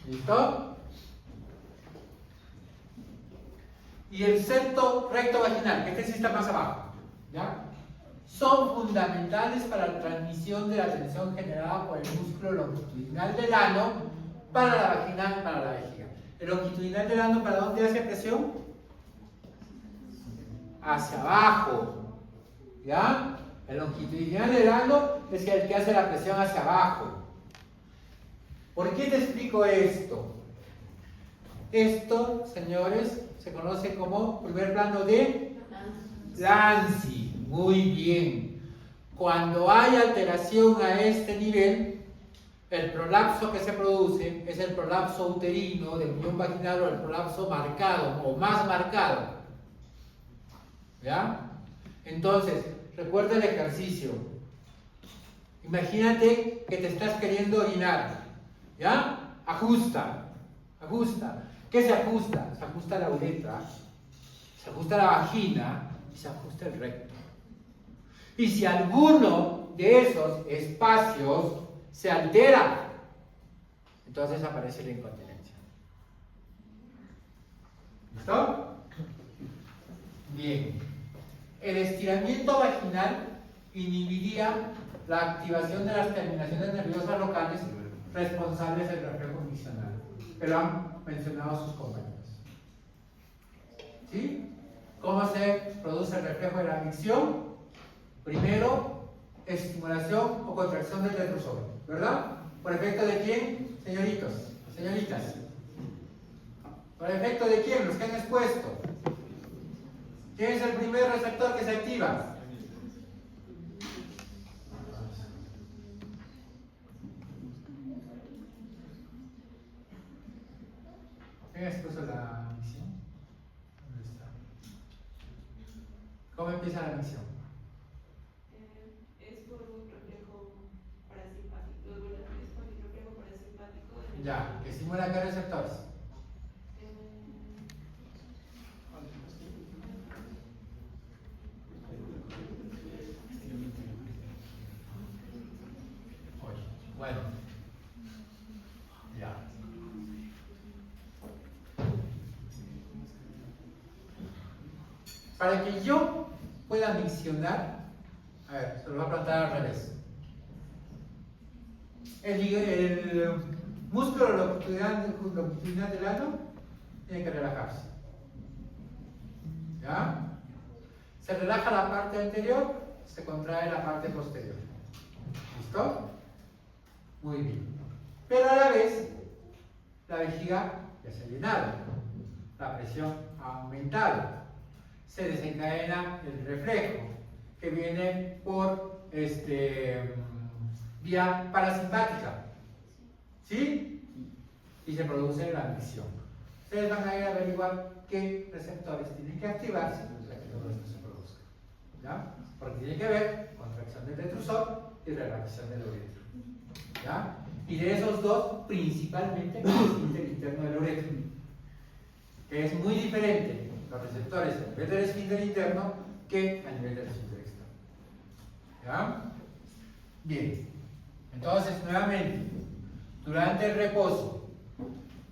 ¿Listo? Y el septo recto vaginal, que este sí está más abajo. ¿Ya? Son fundamentales para la transmisión de la tensión generada por el músculo longitudinal del ano para la vagina y para la vejiga. ¿El longitudinal del ano para dónde hace presión? Hacia abajo. ¿Ya? El longitudinal del ano es el que hace la presión hacia abajo. ¿Por qué te explico esto? Esto, señores, se conoce como primer plano de Lanzi. Muy bien. Cuando hay alteración a este nivel, el prolapso que se produce es el prolapso uterino del unión vaginal o el prolapso marcado o más marcado. ¿Ya? Entonces, recuerda el ejercicio. Imagínate que te estás queriendo orinar. ¿Ya? Ajusta. Ajusta. ¿Qué se ajusta? Se ajusta la uretra, se ajusta la vagina y se ajusta el recto. Y si alguno de esos espacios se altera, entonces aparece la incontinencia. ¿Listo? Bien. El estiramiento vaginal inhibiría la activación de las terminaciones nerviosas locales responsables del reflejo miccional, que lo han mencionado sus compañeros. ¿Sí? ¿Cómo se produce el reflejo de la micción? Primero, estimulación o contracción del detrusor, ¿verdad? ¿Por efecto de quién, señoritos, señoritas? ¿Por efecto de quién? Los que han expuesto. ¿Quién es el primer receptor que se activa? ¿Quién expuso la micción? ¿Dónde está? ¿Cómo empieza la micción?
Es por un reflejo parasimpático, es por un reflejo parasimpático en
Ya, que estimula qué receptores. Bueno, ya. Para que yo pueda miccionar, a ver, se lo voy a plantear al revés. El músculo longitudinal del ano tiene que relajarse. ¿Ya? Se relaja la parte anterior, se contrae la parte posterior. ¿Listo? Muy bien. Pero a la vez, la vejiga ya se ha llenado, la presión ha aumentado, se desencadena el reflejo, que viene por vía parasimpática. ¿Sí? Y se produce la micción. Ustedes van a ir a averiguar qué receptores tienen que activarse para que todo esto se produzca. ¿Ya? Porque tiene que ver con contracción del detrusor y relajación del uretro. ¿Ya? Y de esos dos, principalmente el esfínter interno del uretro, que es muy diferente los receptores a nivel del esfínter interno que a nivel del esfínter externo. ¿Ya? Bien, entonces nuevamente, durante el reposo,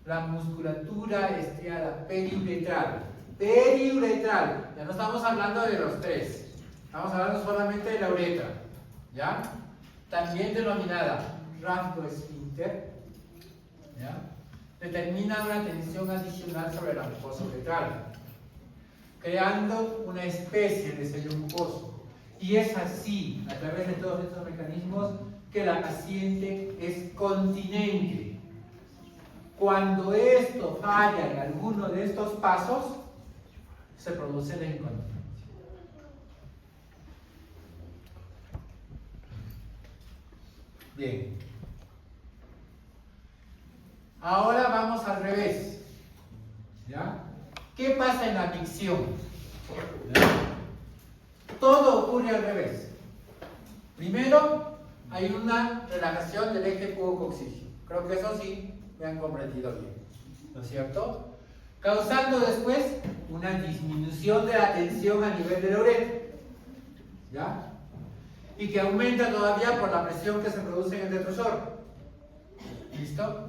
la musculatura estriada periuretral, ya no estamos hablando de los tres, estamos hablando solamente de la uretra, ¿ya? También denominada rhabdoesfínter, ¿ya? Determina una tensión adicional sobre la mucosa uretral, creando una especie de sello mucoso. Y es así, a través de todos estos mecanismos, que la paciente es continente. Cuando esto falla en alguno de estos pasos, se produce la incontinencia. Bien. Ahora vamos al revés. ¿Ya? ¿Qué pasa en la micción? Todo ocurre al revés. Primero, hay una relajación del eje pubococcígeo. Creo que eso sí me han comprendido bien, ¿no es cierto? Causando después una disminución de la tensión a nivel del uretro, ¿ya? Y que aumenta todavía por la presión que se produce en el detrusor. ¿Listo?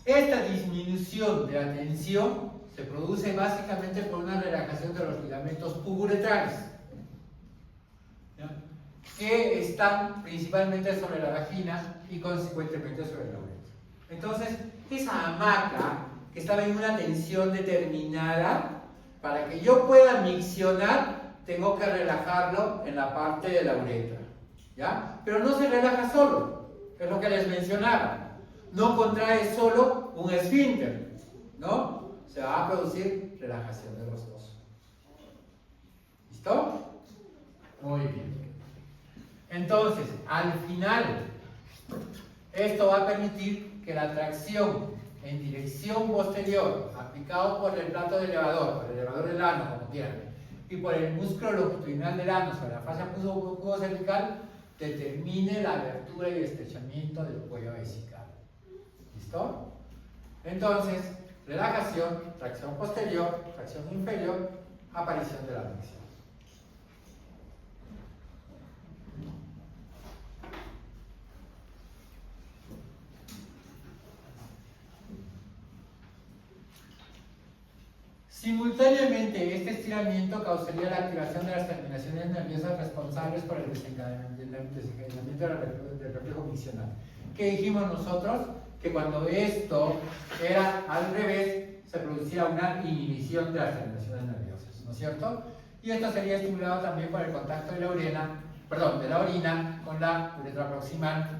Esta disminución de la tensión se produce básicamente por una relajación de los ligamentos puburetrales, ¿ya? Que están principalmente sobre la vagina y consecuentemente sobre la uretra. Entonces, esa hamaca que estaba en una tensión determinada, para que yo pueda miccionar, tengo que relajarlo en la parte de la uretra, ¿ya? Pero no se relaja solo, es lo que les mencionaba. No contrae solo un esfínter, ¿no? Se va a producir relajación de los dos. ¿Listo? Muy bien. Entonces, al final, esto va a permitir que la tracción en dirección posterior, aplicado por el plato de elevador, por el elevador del ano, como quieran, y por el músculo longitudinal del ano sobre la fascia pubocervical, determine la abertura y estrechamiento del cuello vesical. ¿Listo? Entonces, relajación, tracción posterior, tracción inferior, aparición de la micción. Simultáneamente, este estiramiento causaría la activación de las terminaciones nerviosas responsables por el desencadenamiento del reflejo miccional. ¿Qué dijimos nosotros? Que cuando esto era al revés, se producía una inhibición de las terminaciones nerviosas, ¿no es cierto? Y esto sería estimulado también por el contacto de la orina con la uretra proximal,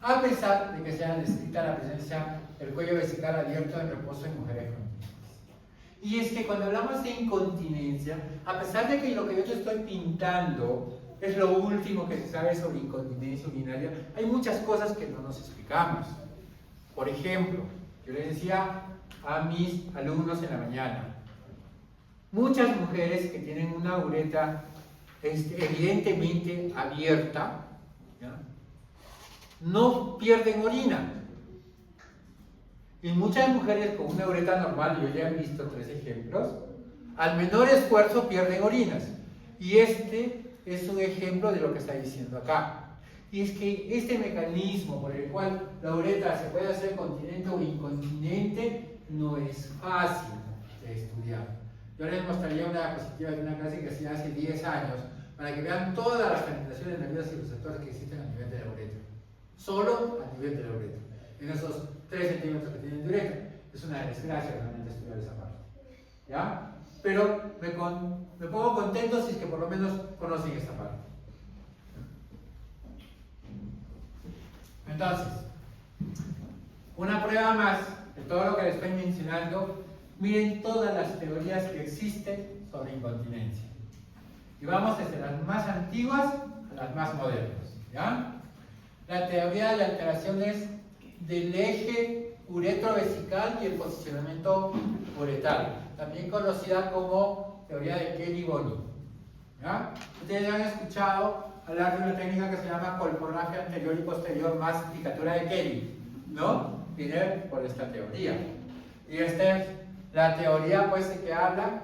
a pesar de que sea descrita la presencia del cuello vesical abierto en reposo en mujeres con. Y es que cuando hablamos de incontinencia, a pesar de que lo que yo te estoy pintando es lo último que se sabe sobre incontinencia urinaria, hay muchas cosas que no nos explicamos. Por ejemplo, yo les decía a mis alumnos en la mañana, muchas mujeres que tienen una uretra evidentemente abierta, ¿ya?, no pierden orina. Y muchas mujeres con una uretra normal, yo ya he visto 3 ejemplos, al menor esfuerzo pierden orinas. Y este es un ejemplo de lo que está diciendo acá. Y es que este mecanismo por el cual la uretra se puede hacer continente o incontinente no es fácil de estudiar. Yo les mostraría una diapositiva de una clase que hacía hace 10 años para que vean todas las penetraciones nerviosas y receptores que existen a nivel de la uretra. Solo a nivel de la uretra. En esos 3 centímetros que tienen de uretra. Es una desgracia realmente estudiar esa parte. ¿Ya? Pero me pongo contento si es que por lo menos conocen esta parte. Entonces, una prueba más de todo lo que les estoy mencionando. Miren todas las teorías que existen sobre incontinencia. Y vamos desde las más antiguas a las más modernas. ¿Ya? La teoría de alteraciones del eje uretrovesical y el posicionamiento uretral, también conocida como teoría de Kelly-Boni. ¿Ya? Ustedes han escuchado hablar de una técnica que se llama colporrafia anterior y posterior masificatura de Kelly, ¿no? Viene por esta teoría. Y esta es la teoría pues que habla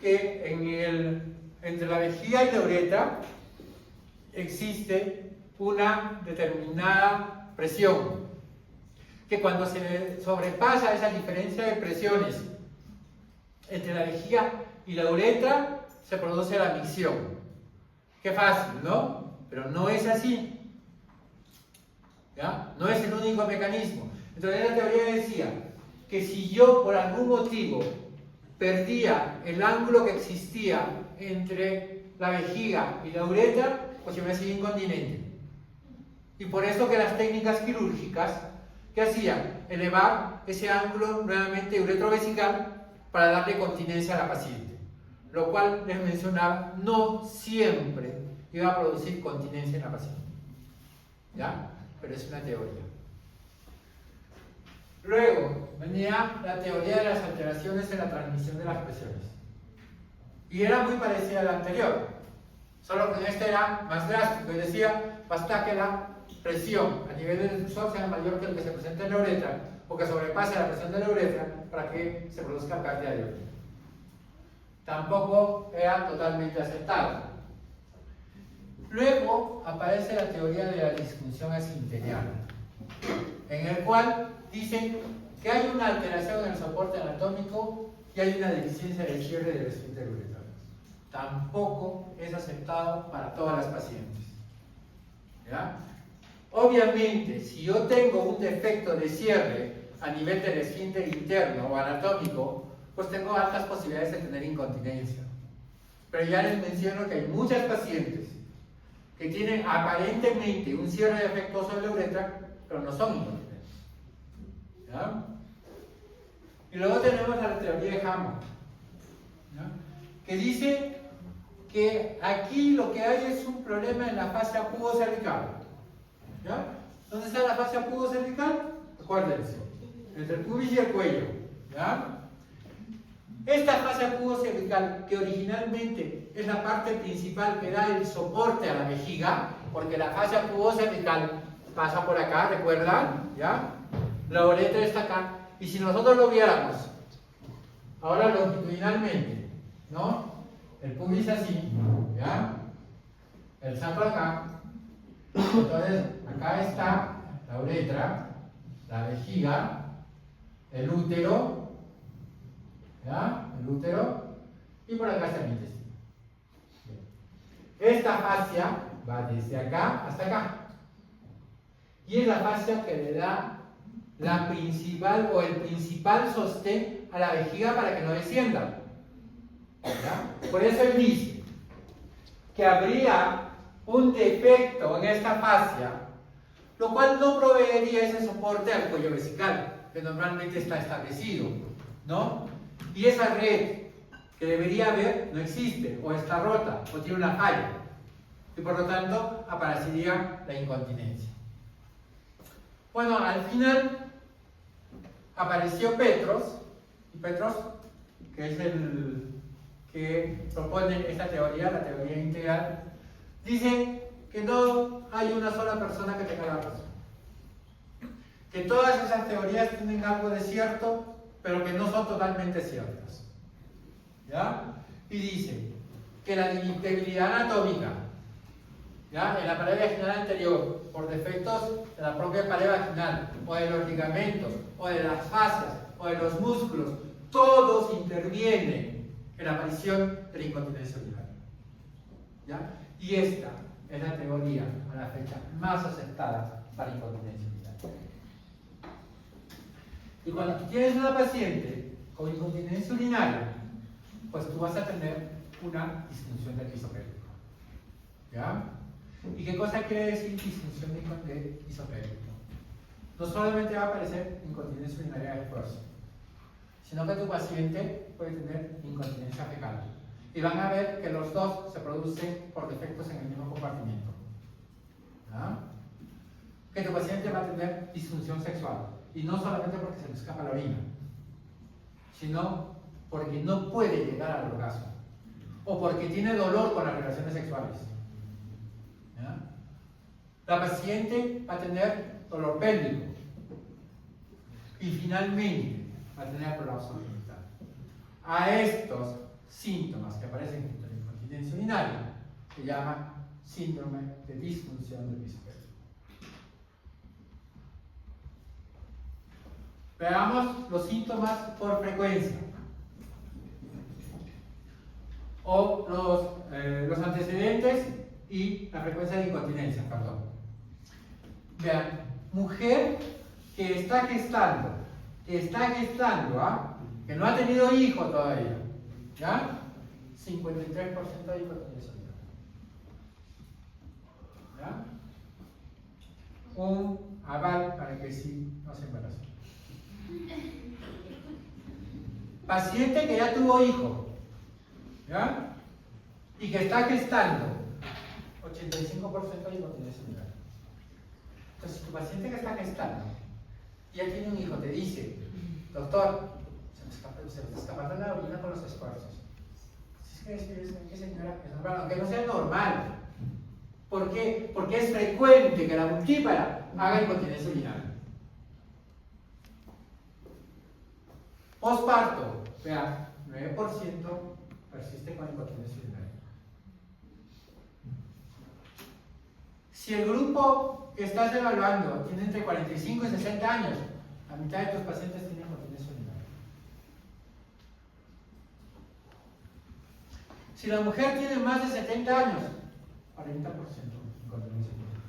que entre la vejiga y la uretra existe una determinada presión, que cuando se sobrepasa esa diferencia de presiones entre la vejiga y la uretra se produce la micción. Qué fácil, ¿no? Pero no es así. ¿Ya? No es el único mecanismo. Entonces la teoría decía que si yo por algún motivo perdía el ángulo que existía entre la vejiga y la uretra, pues yo me hacía incontinente. Y por eso que las técnicas quirúrgicas, ¿qué hacían? Elevar ese ángulo nuevamente uretrovesical para darle continencia a la paciente. Lo cual les mencionaba, no siempre iba a producir continencia en la paciente. ¿Ya? Pero es una teoría. Luego venía la teoría de las alteraciones en la transmisión de las presiones. Y era muy parecida a la anterior, solo que este era más drástico y decía, basta que la presión a nivel del difusor sea mayor que el que se presenta en la uretra o que sobrepase la presión de la uretra para que se produzca pérdida de orina. Tampoco era totalmente aceptado. Luego aparece la teoría de la disfunción esfinteriana, en el cual dicen que hay una alteración en el soporte anatómico y hay una deficiencia de cierre del esfínter uretral. Tampoco es aceptado para todas las pacientes. ¿Ya? Obviamente, si yo tengo un defecto de cierre a nivel del esfínter interno o anatómico, pues tengo altas posibilidades de tener incontinencia. Pero ya les menciono que hay muchas pacientes que tienen aparentemente un cierre defectuoso de la uretra, pero no son incontinentes. ¿Ya? Y luego tenemos la teoría de Hammond, ¿ya? Que dice que aquí lo que hay es un problema en la fascia pubocervical. ¿Ya? ¿Dónde está la fascia pubocervical? Acuérdense, entre el pubis y el cuello. ¿Ya? Esta fascia pubocervical, que originalmente es la parte principal que da el soporte a la vejiga, porque la fascia pubocervical pasa por acá, ¿recuerdan? ¿Ya? La uretra está acá, y si nosotros lo viéramos ahora longitudinalmente, ¿no? El pubis así, ¿ya? El sacro acá. Entonces, acá está la uretra, la vejiga, el útero, ¿ya? El útero, y por acá está el intestino. Bien. Esta fascia va desde acá hasta acá. Y es la fascia que le da la principal o el principal sostén a la vejiga para que no descienda. ¿Ya? Por eso él dice que habría un defecto en esta fascia, lo cual no proveería ese soporte al cuello vesical, que normalmente está establecido, ¿no? Y esa red que debería haber no existe, o está rota, o tiene una falla, y por lo tanto aparecería la incontinencia. Bueno, al final apareció Petros, y Petros, que es el que propone esta teoría, la teoría integral, dice que no hay una sola persona que tenga la razón. que todas esas teorías tienen algo de cierto, pero que no son totalmente ciertas. ¿Ya? Y dice que la debilidad anatómica, ¿ya?, en la pared vaginal anterior, por defectos de la propia pared vaginal, o de los ligamentos, o de las fascias, o de los músculos, todos intervienen en la aparición de la incontinencia urinaria. ¿Ya? Y esta es la teoría a la fecha más aceptada para incontinencia urinaria. Y cuando tú tienes una paciente con incontinencia urinaria, pues tú vas a tener una disfunción del piso pélvico. ¿Ya? ¿Y qué cosa quiere decir disfunción de piso pélvico? No solamente va a aparecer incontinencia urinaria de esfuerzo, sino que tu paciente puede tener incontinencia fecal. Y van a ver que los dos se producen por defectos en el mismo compartimiento. ¿Ya? Que tu paciente va a tener disfunción sexual. Y no solamente porque se le escapa la orina, sino porque no puede llegar al orgasmo. O porque tiene dolor con las relaciones sexuales. ¿Ya? La paciente va a tener dolor pélvico. Y finalmente va a tener prolapso genital. A estos síntomas que aparecen en la incontinencia urinaria se llama síndrome de disfunción del piso pélvico. Veamos los síntomas por frecuencia o los antecedentes y la frecuencia de incontinencia, perdón. Vean, mujer que está gestando, ¿ah?, que no ha tenido hijo todavía, ¿ya? 53% de incontinencia urinaria. ¿Ya? Un aval para que sí no se embarace. Paciente que ya tuvo hijo, ¿ya?, y que está gestando, 85% de incontinencia urinaria. Entonces, si tu paciente que está gestando y ya tiene un hijo te dice, doctor, se me está escapando la orina con los esfuerzos. Es que señora, es normal, aunque no sea normal. ¿Por qué? Porque es frecuente que la multípara haga incontinencia urinaria. Posparto, vean, 9% persiste con incontinencia urinaria. Si el grupo que estás evaluando tiene entre 45 y 60 años, la mitad de tus pacientes tienen incontinencia urinaria. Si la mujer tiene más de 70 años, 40% incontinencia urinaria.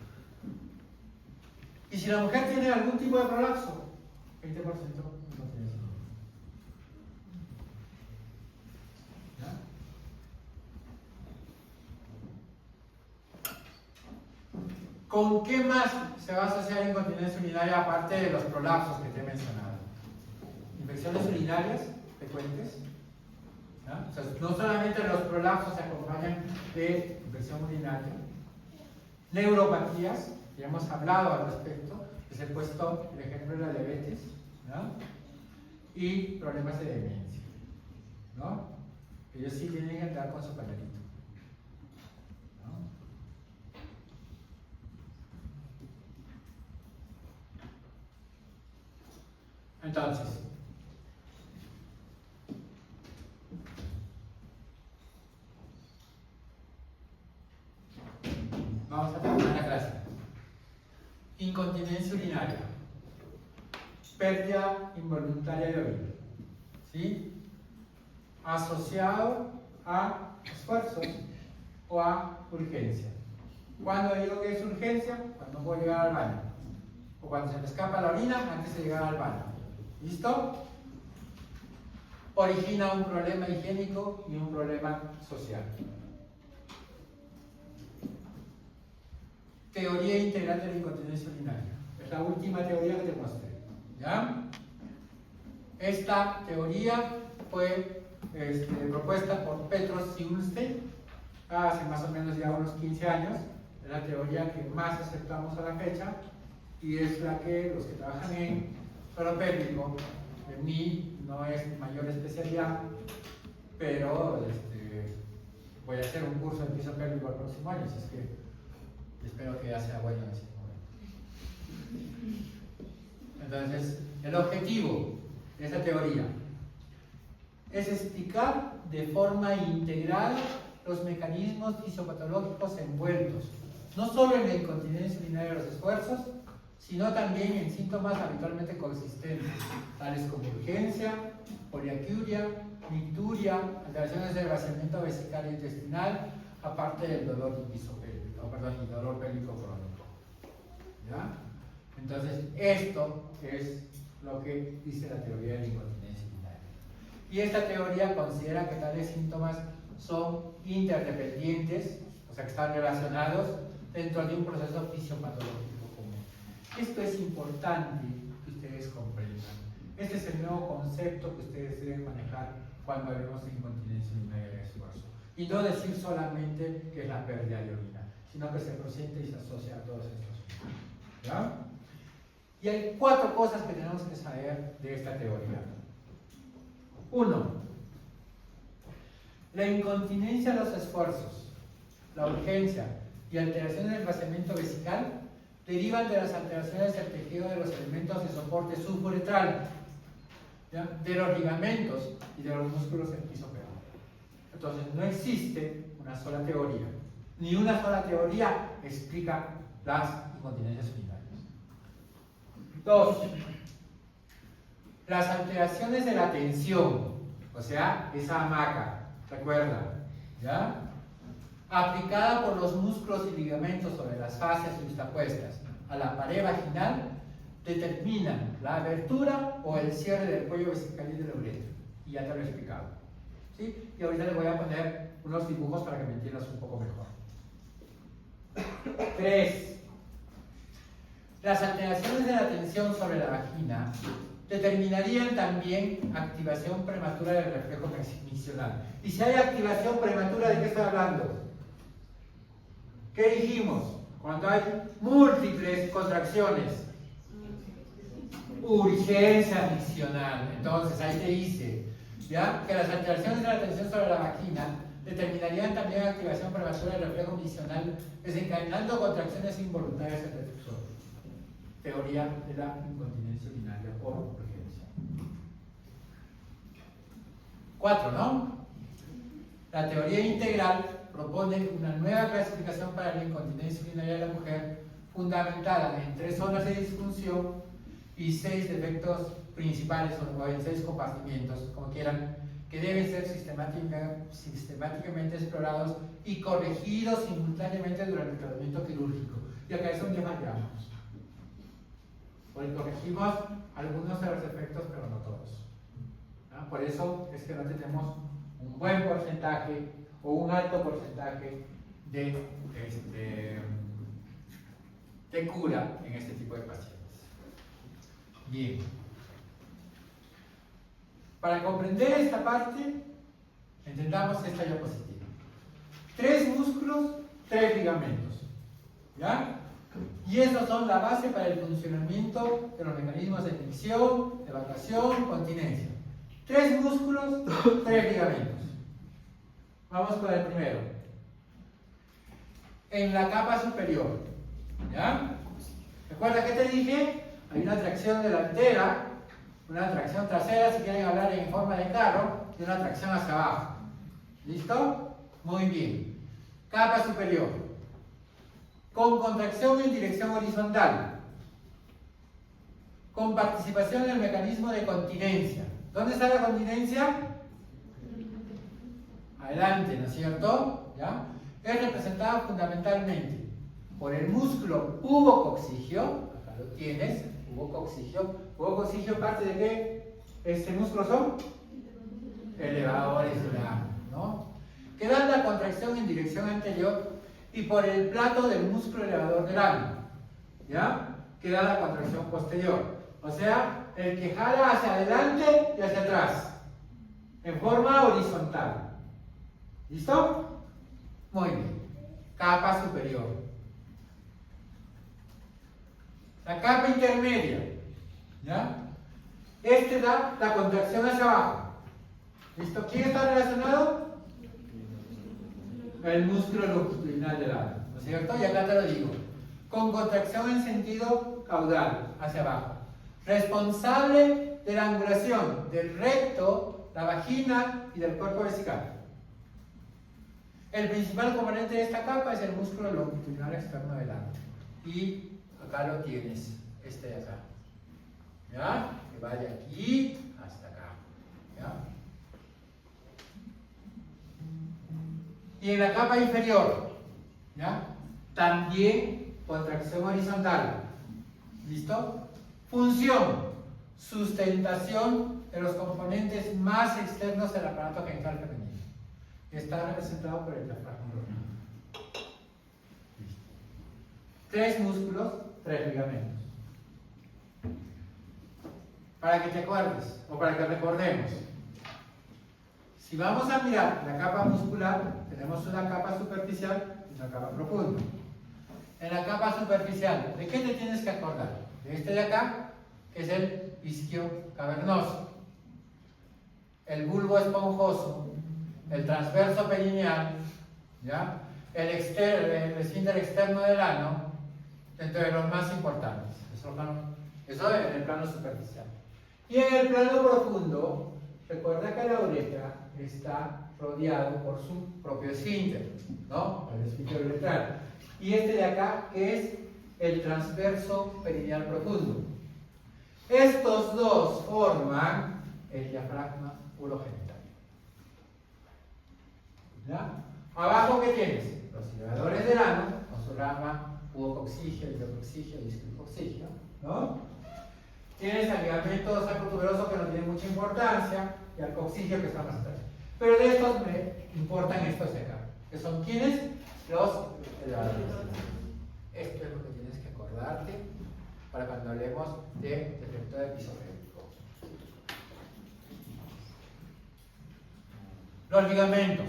Y si la mujer tiene algún tipo de prolapso, 20% incontinencia urinaria. ¿Con qué más se va a asociar incontinencia urinaria aparte de los prolapsos que te he mencionado? Infecciones urinarias frecuentes. ¿Ya? O sea, no solamente los prolapsos se acompañan de infección urinaria. Neuropatías, ya hemos hablado al respecto, les he puesto el ejemplo de la diabetes, ¿no? Y problemas de demencia, ¿no? Ellos sí tienen que andar con su pañuelito. Entonces, vamos a terminar la clase. Incontinencia urinaria, pérdida involuntaria de orina, ¿sí?, asociado a esfuerzos o a urgencia. ¿Cuándo digo que es urgencia? Cuando puedo llegar al baño, o cuando se me escapa la orina antes de llegar al baño. ¿Listo? Origina un problema higiénico y un problema social. Teoría integral de la incontinencia urinaria. Es la última teoría que te mostré. ¿Ya? Esta teoría fue propuesta por Petros y Ullstein hace más o menos ya unos 15 años. Es la teoría que más aceptamos a la fecha y es la que los que trabajan en suelo pélvico, en mí no es mi mayor especialidad, pero voy a hacer un curso de piso pélvico el próximo año, así es que espero que ya sea bueno en ese momento. Entonces, el objetivo de esta teoría es explicar de forma integral los mecanismos fisiopatológicos envueltos, no solo en la incontinencia urinaria de los esfuerzos, sino también en síntomas habitualmente coexistentes, tales como urgencia, poliaquiuria, micturia, alteraciones del vaciamiento vesical e intestinal, aparte del dolor y dolor pélvico crónico. ¿Ya? Entonces, esto es lo que dice la teoría de la incontinencia urinaria. Y esta teoría considera que tales síntomas son interdependientes, o sea, que están relacionados dentro de un proceso fisiopatológico común. Esto es importante que ustedes comprendan. Este es el nuevo concepto que ustedes deben manejar cuando hablemos de incontinencia urinaria de esfuerzo. Y no decir solamente que es la pérdida de orina, sino que se prosiente y se asocia a todos estos fenómenos. ¿Ya? Y hay 4 cosas que tenemos que saber de esta teoría. 1. La incontinencia a los esfuerzos, la urgencia y alteraciones del vaciamiento vesical derivan de las alteraciones del tejido de los elementos de soporte suburetral, ¿ya? De los ligamentos y de los músculos del piso pélvico. Entonces, no existe una sola teoría, ni una sola teoría explica las incontinencias urinarias. 2. Las alteraciones de la tensión, o sea, esa hamaca, ¿recuerda? ¿Ya? Aplicada por los músculos y ligamentos sobre las fascias justapuestas a la pared vaginal, determinan la abertura o el cierre del cuello vesical y de la uretra. Y ya te lo he explicado. ¿Sí? Y ahorita les voy a poner unos dibujos para que me entiendas un poco mejor. 3. Las alteraciones de la tensión sobre la vagina determinarían también activación prematura del reflejo miccional. Y si hay activación prematura, ¿de qué estoy hablando? ¿Qué dijimos? Cuando hay múltiples contracciones. Urgencia miccional. Entonces, ahí te dice, ¿ya? Que las alteraciones de la tensión sobre la vagina determinarían también activación prematura del reflejo miccional, desencadenando contracciones involuntarias en el sexo. Teoría de la incontinencia urinaria por urgencia. 4, ¿no? La teoría integral propone una nueva clasificación para la incontinencia urinaria de la mujer, fundamentada en 3 zonas de disfunción y 6 defectos principales, o en 6 compartimientos, como quieran, que deben ser sistemáticamente explorados y corregidos simultáneamente durante el tratamiento quirúrgico. Y acá es donde fallamos. Porque corregimos algunos de los defectos, pero no todos. ¿No? Por eso es que no tenemos un buen porcentaje o un alto porcentaje de cura en este tipo de pacientes. Bien. Para comprender esta parte, entendamos esta diapositiva. 3 músculos, 3 ligamentos. ¿Ya? Y esos son la base para el funcionamiento de los mecanismos de fricción, evacuación, continencia. 3 músculos, 3 ligamentos. Vamos con el primero. En la capa superior. ¿Ya? ¿Recuerda qué te dije? Hay una tracción delantera, una tracción trasera, si quieren hablar en forma de carro, y una tracción hacia abajo. ¿Listo? Muy bien. Capa superior. Con contracción en dirección horizontal, con participación en el mecanismo de continencia. ¿Dónde está la continencia? Adelante, ¿no es cierto? ¿Ya? Es representada fundamentalmente por el músculo pubococcigio, acá lo tienes, pubococcigio. Pubococcigio, ¿parte de qué? Este músculo son elevadores del ano, ¿no? Que dan la contracción en dirección anterior, y por el plato del músculo elevador del ano, ¿ya? Que da la contracción posterior. O sea, el que jala hacia adelante y hacia atrás, en forma horizontal. ¿Listo? Muy bien. Capa superior. La capa intermedia, ¿ya? Este da la contracción hacia abajo. ¿Listo? ¿Quién está relacionado? El músculo longitudinal del ano, ¿no es cierto? Y acá te lo digo, con contracción en sentido caudal, hacia abajo. responsable de la angulación del recto, la vagina y del cuerpo vesical. El principal componente de esta capa es el músculo longitudinal externo del ano. Y acá lo tienes, este de acá. ¿Ya? Que va de aquí hasta acá. ¿Ya? Y en la capa inferior, ¿ya? También contracción horizontal. ¿Listo? Función: sustentación de los componentes más externos del aparato genital femenino. Está representado por el diafragma. Listo. 3 músculos, 3 ligamentos. Para que te acuerdes, o para que recordemos. Si vamos a mirar la capa muscular, tenemos una capa superficial y una capa profunda. En la capa superficial, ¿de qué te tienes que acordar? De este de acá, que es el isquio cavernoso, el bulbo esponjoso, el transverso perineal, ¿ya? El esfínter externo del ano, entre los más importantes. Eso en el plano superficial. Y en el plano profundo, recuerda que la uretra está rodeado por su propio esfínter, ¿no? El esfínter uretral. Y este de acá, que es el transverso perineal profundo. Estos dos forman el diafragma urogenital. ¿Ya? Abajo, ¿qué tienes? Los irrigadores del ano, con su rama pubococcígeo, iliococcígeo, discococcígeo, ¿no? Tienes al ligamento sacrotuberoso, que no tiene mucha importancia, y al coccígeo, que está más atrás. Pero de estos me importan estos de acá, que son ¿quiénes? Los elevadores. Esto es lo que tienes que acordarte para cuando hablemos de defecto de piso pélvico. Los ligamentos.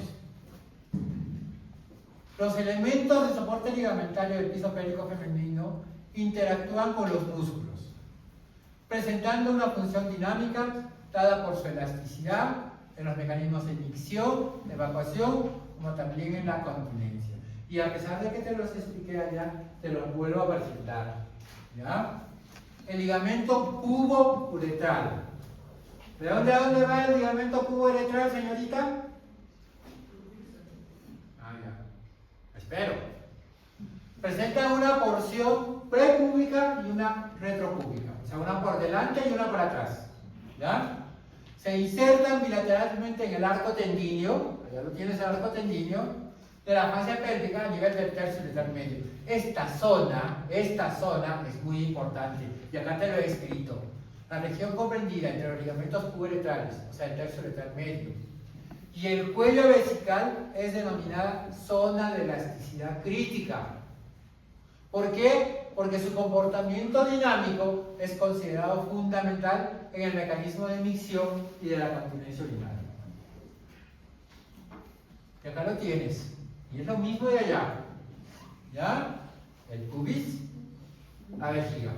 Los elementos de soporte ligamentario del piso pélvico femenino interactúan con los músculos, presentando una función dinámica dada por su elasticidad en los mecanismos de micción, de evacuación, como también en la continencia. Y a pesar de que te los expliqué allá, te los vuelvo a presentar. ¿Ya? El ligamento pubo-uretral. ¿De dónde a dónde va el ligamento pubo-uretral, señorita? Espero. Presenta una porción prepúbica y una retropúbica, o sea, una por delante y una por atrás. ¿Ya? Se insertan bilateralmente en el arco tendíneo, allá lo tienes, el arco tendíneo, de la fascia pélvica a nivel del tercio uretral medio. Esta zona es muy importante, y acá te lo he escrito. La región comprendida entre los ligamentos pubo-uretrales, o sea, el tercio uretral medio, y el cuello vesical es denominada zona de elasticidad crítica. ¿Por qué? Porque su comportamiento dinámico es considerado fundamental en el mecanismo de micción y de la continencia urinaria. Y acá lo tienes. Y es lo mismo de allá. ¿Ya? El pubis, la vejiga.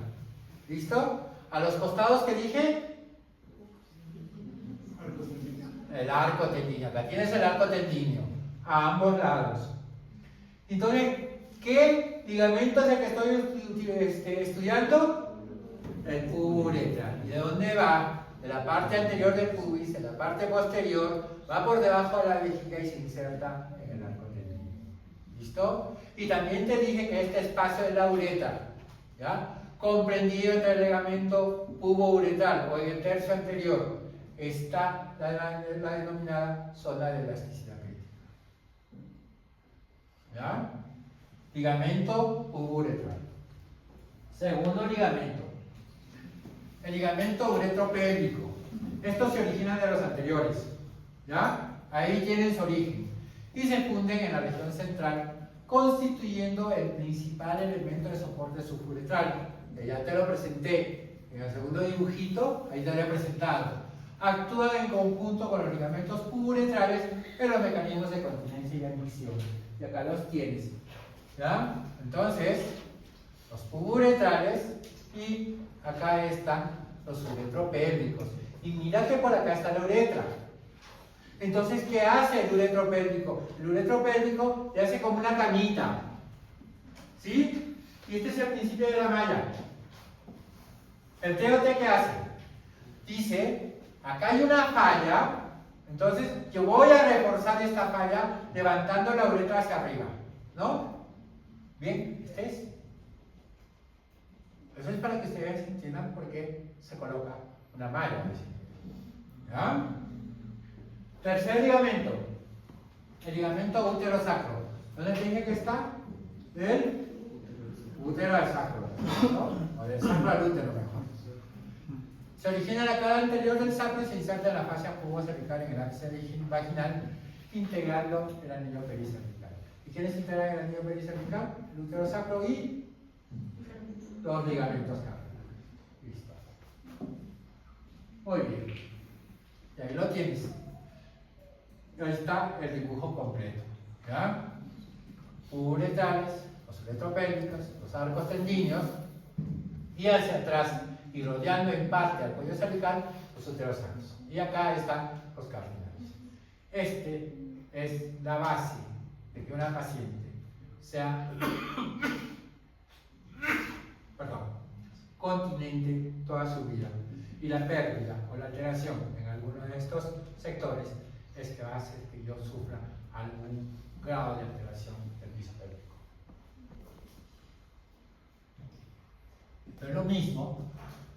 ¿Listo? A los costados que dije, el arco tendíneo. Acá tienes el arco tendíneo a ambos lados. Entonces, ¿qué ligamento es el que estoy estudiando? El pubo-uretral. ¿Y de dónde va? De la parte anterior del pubis, de la parte posterior, va por debajo de la vejiga y se inserta en el arco tendíneo. ¿Listo? Y también te dije que este espacio es la uretra, ¿ya? Comprendido entre el ligamento pubo-uretral o en el tercio anterior, está la denominada zona de elasticidad crítica. ¿Ya? Ligamento pubo-uretral. Segundo ligamento. El ligamento uretropélvico. Estos se originan de los anteriores. ¿Ya? Ahí tienen su origen. Y se funden en la región central, constituyendo el principal elemento de soporte suburetral. Que ya te lo presenté en el segundo dibujito, ahí te lo he presentado. Actúan en conjunto con los ligamentos pubo-uretrales en los mecanismos de continencia y admisión. Y acá los tienes. ¿Ya? Entonces, los pubo-uretrales y acá están los uretropélvicos. Y mira que por acá está la uretra. Entonces, ¿qué hace el uretropélvico? El uretropélvico le hace como una camita. ¿Sí? Y este es el principio de la malla. ¿El TOT qué hace? Dice, acá hay una falla, entonces yo voy a reforzar esta falla levantando la uretra hacia arriba, ¿no? Bien, este es. Eso es para que ustedes entiendan por qué se coloca una malla. ¿Ya? Tercer ligamento, el ligamento útero-sacro. ¿Dónde tiene que estar? Del útero al sacro, ¿no? O del sacro al útero mejor. Se origina en la cara anterior del sacro y se inserta en la fascia pubocervical en el ápice vaginal, integrando el anillo pericervical. ¿Y quiénes integran el anillo pericervical? El útero sacro y los ligamentos cavernosos. Listo. Muy bien. Y ahí lo tienes. Ahí está el dibujo completo. ¿Ya? Uretrales, los uretropélvicos, los arcos tendíneos, y hacia atrás y rodeando en parte al cuello cervical los uterosacros. Y acá están los cardinales. Este es la base de que una paciente sea continente toda su vida. Y la pérdida o la alteración en alguno de estos sectores es que va a hacer que yo sufra algún grado de alteración del piso pélvico. No es lo mismo,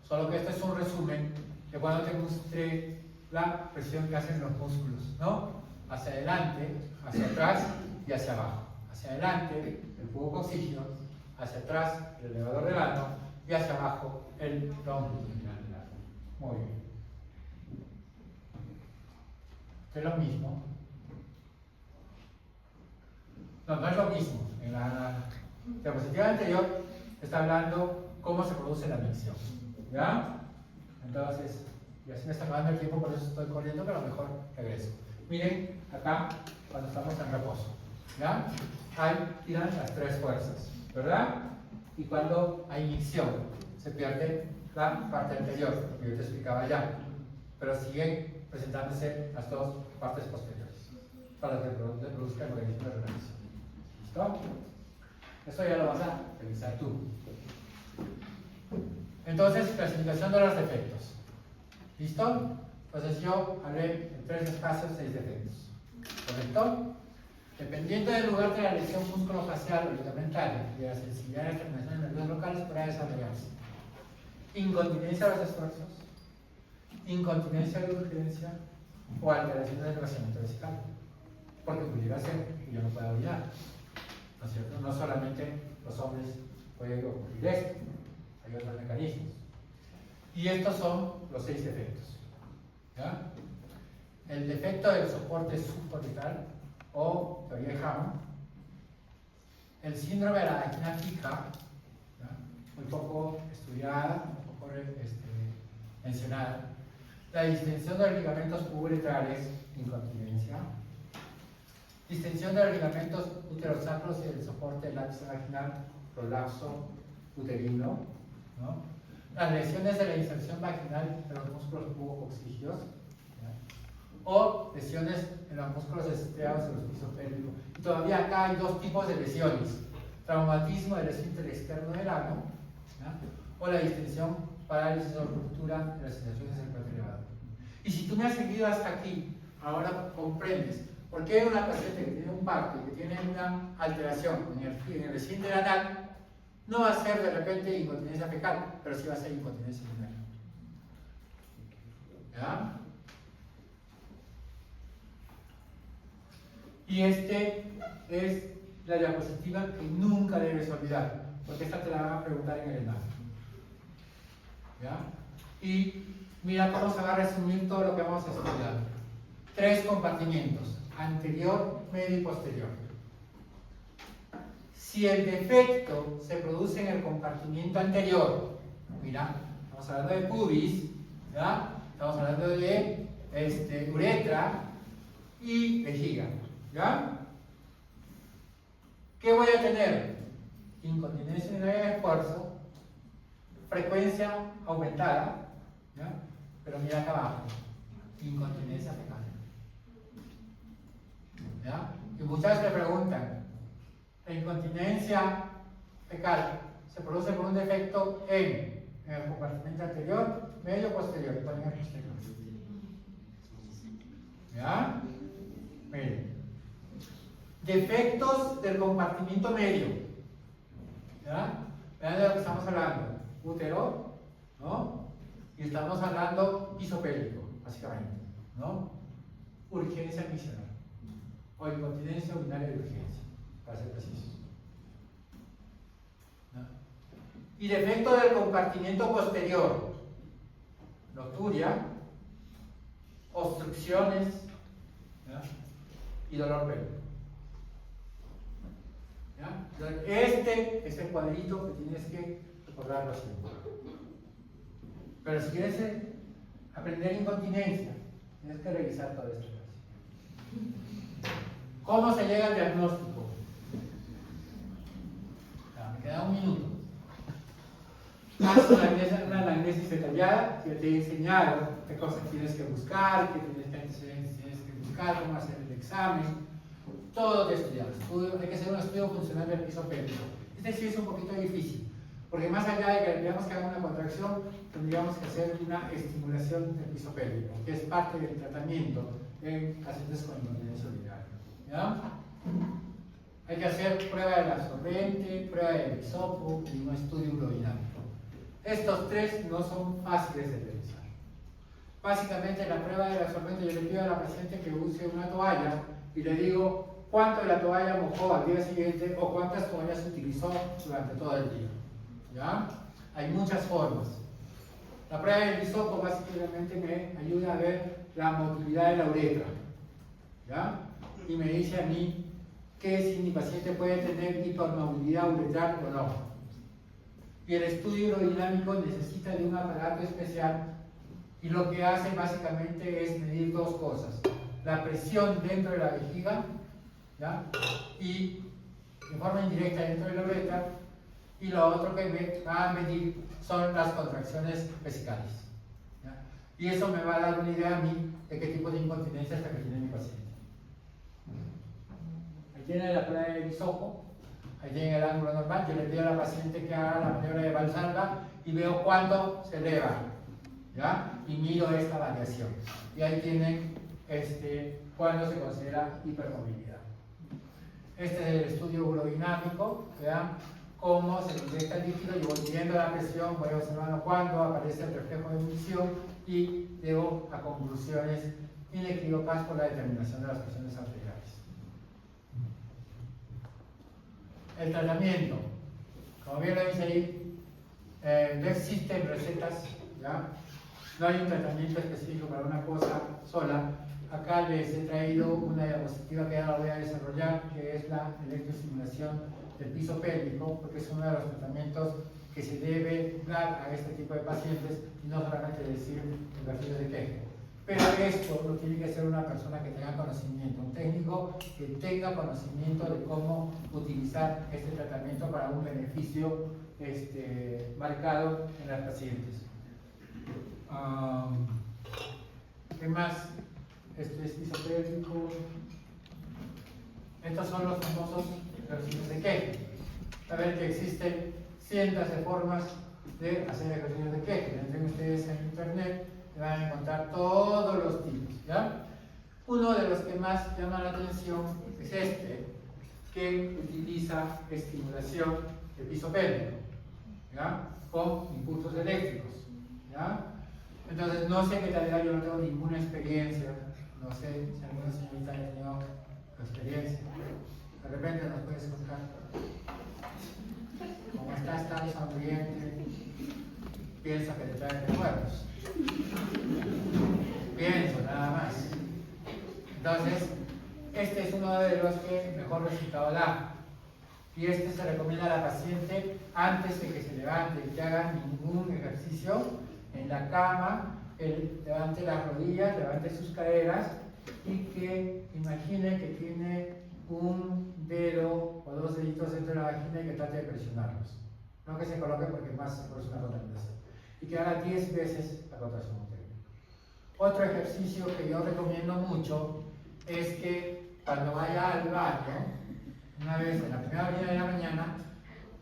solo que este es un resumen de cuando te mostré la presión que hacen los músculos, ¿no? Hacia adelante, hacia atrás y hacia abajo. Hacia adelante, el tubo coxígeno, hacia atrás, el elevador del ano, y hacia abajo, el longitudinal del ano. Muy bien. Es lo mismo. No, no es lo mismo. En la diapositiva anterior está hablando cómo se produce la micción. ¿Ya? Entonces, ya se me está acabando el tiempo, por eso estoy corriendo, pero mejor regreso. Miren, acá, cuando estamos en reposo. ¿Ya? Ahí tiran las tres fuerzas, ¿verdad? Y cuando hay micción, se pierde la parte anterior, que yo te explicaba ya, pero siguen presentándose las dos partes posteriores para que produzca el organismo de regresión. ¿Listo? Eso ya lo vas a revisar tú. Entonces, clasificación de los defectos. ¿Listo? Entonces yo hablé en 3 espacios, 6 defectos. ¿Correcto? Dependiendo del lugar de la lesión músculo-facial o ligamental y de la sensibilidad de las terminaciones nerviosas locales, podrá desarrollarse incontinencia de los esfuerzos, incontinencia de urgencia o alteraciones del vaciamiento vesical. Porque pudiera ser que yo no pueda orinar, ¿no es cierto? No solamente los hombres puede ocurrir esto, hay otros mecanismos. Y estos son los 6 defectos. ¿Ya? El defecto del soporte suborbital o teoría de Hammond, el síndrome de la angina fija, ¿ya? Muy poco estudiada, muy poco mencionada, la distensión de los ligamentos puboretrales, incontinencia, distensión de los ligamentos uterosacros y del soporte del ápice vaginal, prolapso uterino, ¿no? Las lesiones de la inserción vaginal de los músculos pubocoxígeos, o lesiones en los músculos estriados de los pisos pélvicos. Y todavía acá hay 2 tipos de lesiones: traumatismo del esfínter externo del ano, ¿ya? O la distensión, parálisis o ruptura de las sensaciones del cuerpo elevado. Y si tú me has seguido hasta aquí, ahora comprendes por qué una paciente que tiene un parto y que tiene una alteración en el esfínter anal no va a ser de repente incontinencia fecal, pero sí va a ser incontinencia urinaria. ¿Ya? Y este es la diapositiva que nunca debes olvidar, porque esta te la van a preguntar en el examen. ¿Ya? Y mira cómo se va a resumir todo lo que vamos a estudiar. 3 compartimientos, anterior, medio y posterior. Si el defecto se produce en el compartimiento anterior, mira, estamos hablando de pubis, ¿ya? Estamos hablando de uretra y vejiga, ¿ya? ¿Qué voy a tener? Incontinencia urinaria de esfuerzo, frecuencia aumentada, ¿ya? Pero mira acá abajo, incontinencia fecal, ¿ya? Y muchas me preguntan, ¿la incontinencia fecal se produce por un defecto en en el compartimento anterior, medio, posterior, ponen el posterior. ¿Ya? Miren. Defectos del compartimiento medio. ¿Ya? Vean de lo que estamos hablando. Útero, ¿no? Y estamos hablando piso pélvico, básicamente, ¿no? Urgencia misional. O incontinencia urinaria de urgencia, para ser precisos. ¿No? Y defecto del compartimiento posterior. Nocturia, obstrucciones, ¿ya? Y dolor pélvico. ¿Ya? Entonces, este es el cuadrito que tienes que recordarlo siempre. Pero si quieres aprender incontinencia, tienes que revisar todo esto. ¿Cómo se llega al diagnóstico? Ya, me queda un minuto. Haz una anamnesis detallada, que te he enseñado qué cosas tienes que buscar, qué antecedentes tienes que buscar, cómo hacer el examen. Todo de estudiar. Hay que hacer un estudio funcional del piso pélvico. Este sí es un poquito difícil, porque más allá de que tengamos que hacer una contracción, tendríamos que hacer una estimulación del piso pélvico, que es parte del tratamiento en pacientes con incontinencia urinaria. ¿Ya? Hay que hacer prueba del absorbente, prueba del hisopo y un estudio urodinámico. Estos tres no son fáciles de realizar. Básicamente, la prueba del absorbente, yo le pido a la paciente que use una toalla y le digo cuánto de la toalla mojó al día siguiente o cuántas toallas utilizó durante todo el día. ¿Ya? Hay muchas formas. La prueba del hisopo básicamente me ayuda a ver la motilidad de la uretra. ¿Ya? Y me dice a mí que si mi paciente puede tener hipermovilidad uretral o no. Y el estudio urodinámico necesita de un aparato especial y lo que hace básicamente es medir dos cosas: la presión dentro de la vejiga, ¿ya? Y de forma indirecta dentro de la uretra, y lo otro que me va a medir son las contracciones vesicales, ¿ya? Y eso me va a dar una idea a mí de qué tipo de incontinencia es la que tiene mi paciente. Ahí tiene la prueba del hisopo, ahí tiene el ángulo normal. Yo le pido a la paciente que haga la maniobra de Valsalva y veo cuándo se eleva, ¿ya? Y mido esta variación. Y ahí tienen cuándo se considera hipermovilidad. Este es el estudio urodinámico. Vean cómo se inyecta el líquido. Yo voy midiendo la presión, voy observando cuándo aparece el reflejo de emisión y llego a conclusiones inequívocas por la determinación de las presiones arteriales. El tratamiento, como bien lo dice ahí, no existen recetas, ¿ya? No hay un tratamiento específico para una cosa sola. Acá les he traído una diapositiva que ahora voy a desarrollar, que es la electroestimulación del piso pélvico, porque es uno de los tratamientos que se debe dar a este tipo de pacientes y no solamente decir ejercicios de Kegel. Pero esto lo tiene que hacer una persona que tenga conocimiento, un técnico que tenga conocimiento de cómo utilizar este tratamiento para un beneficio marcado en las pacientes. ¿Qué más? Este es piso pélvico. Estos son los famosos ejercicios de Kegel. Saber que existen cientos de formas de hacer ejercicios de Kegel. Entren ustedes en internet y van a encontrar todos los tipos, ¿ya? Uno de los que más llama la atención es este, que utiliza estimulación del piso pélvico, ¿ya? Con impulsos eléctricos, ¿ya? Entonces, no sé qué tal era, yo no tengo ninguna experiencia, no sé si alguna señorita ha tenido experiencia. De repente nos puedes contar. Como estás tan sonriente, piensa que te trae recuerdos. Pienso, nada más. Entonces, este es uno de los que mejor resultado da. Y este se recomienda a la paciente antes de que se levante y que haga ningún ejercicio en la cama, que levante las rodillas, levante sus caderas y que imagine que tiene un dedo o dos deditos dentro de la vagina y que trate de presionarlos. No que se coloque porque más se produce una contaminación. Y que haga 10 veces la contracción uterina. Otro ejercicio que yo recomiendo mucho es que cuando vaya al baño, una vez en la primera orina de la mañana,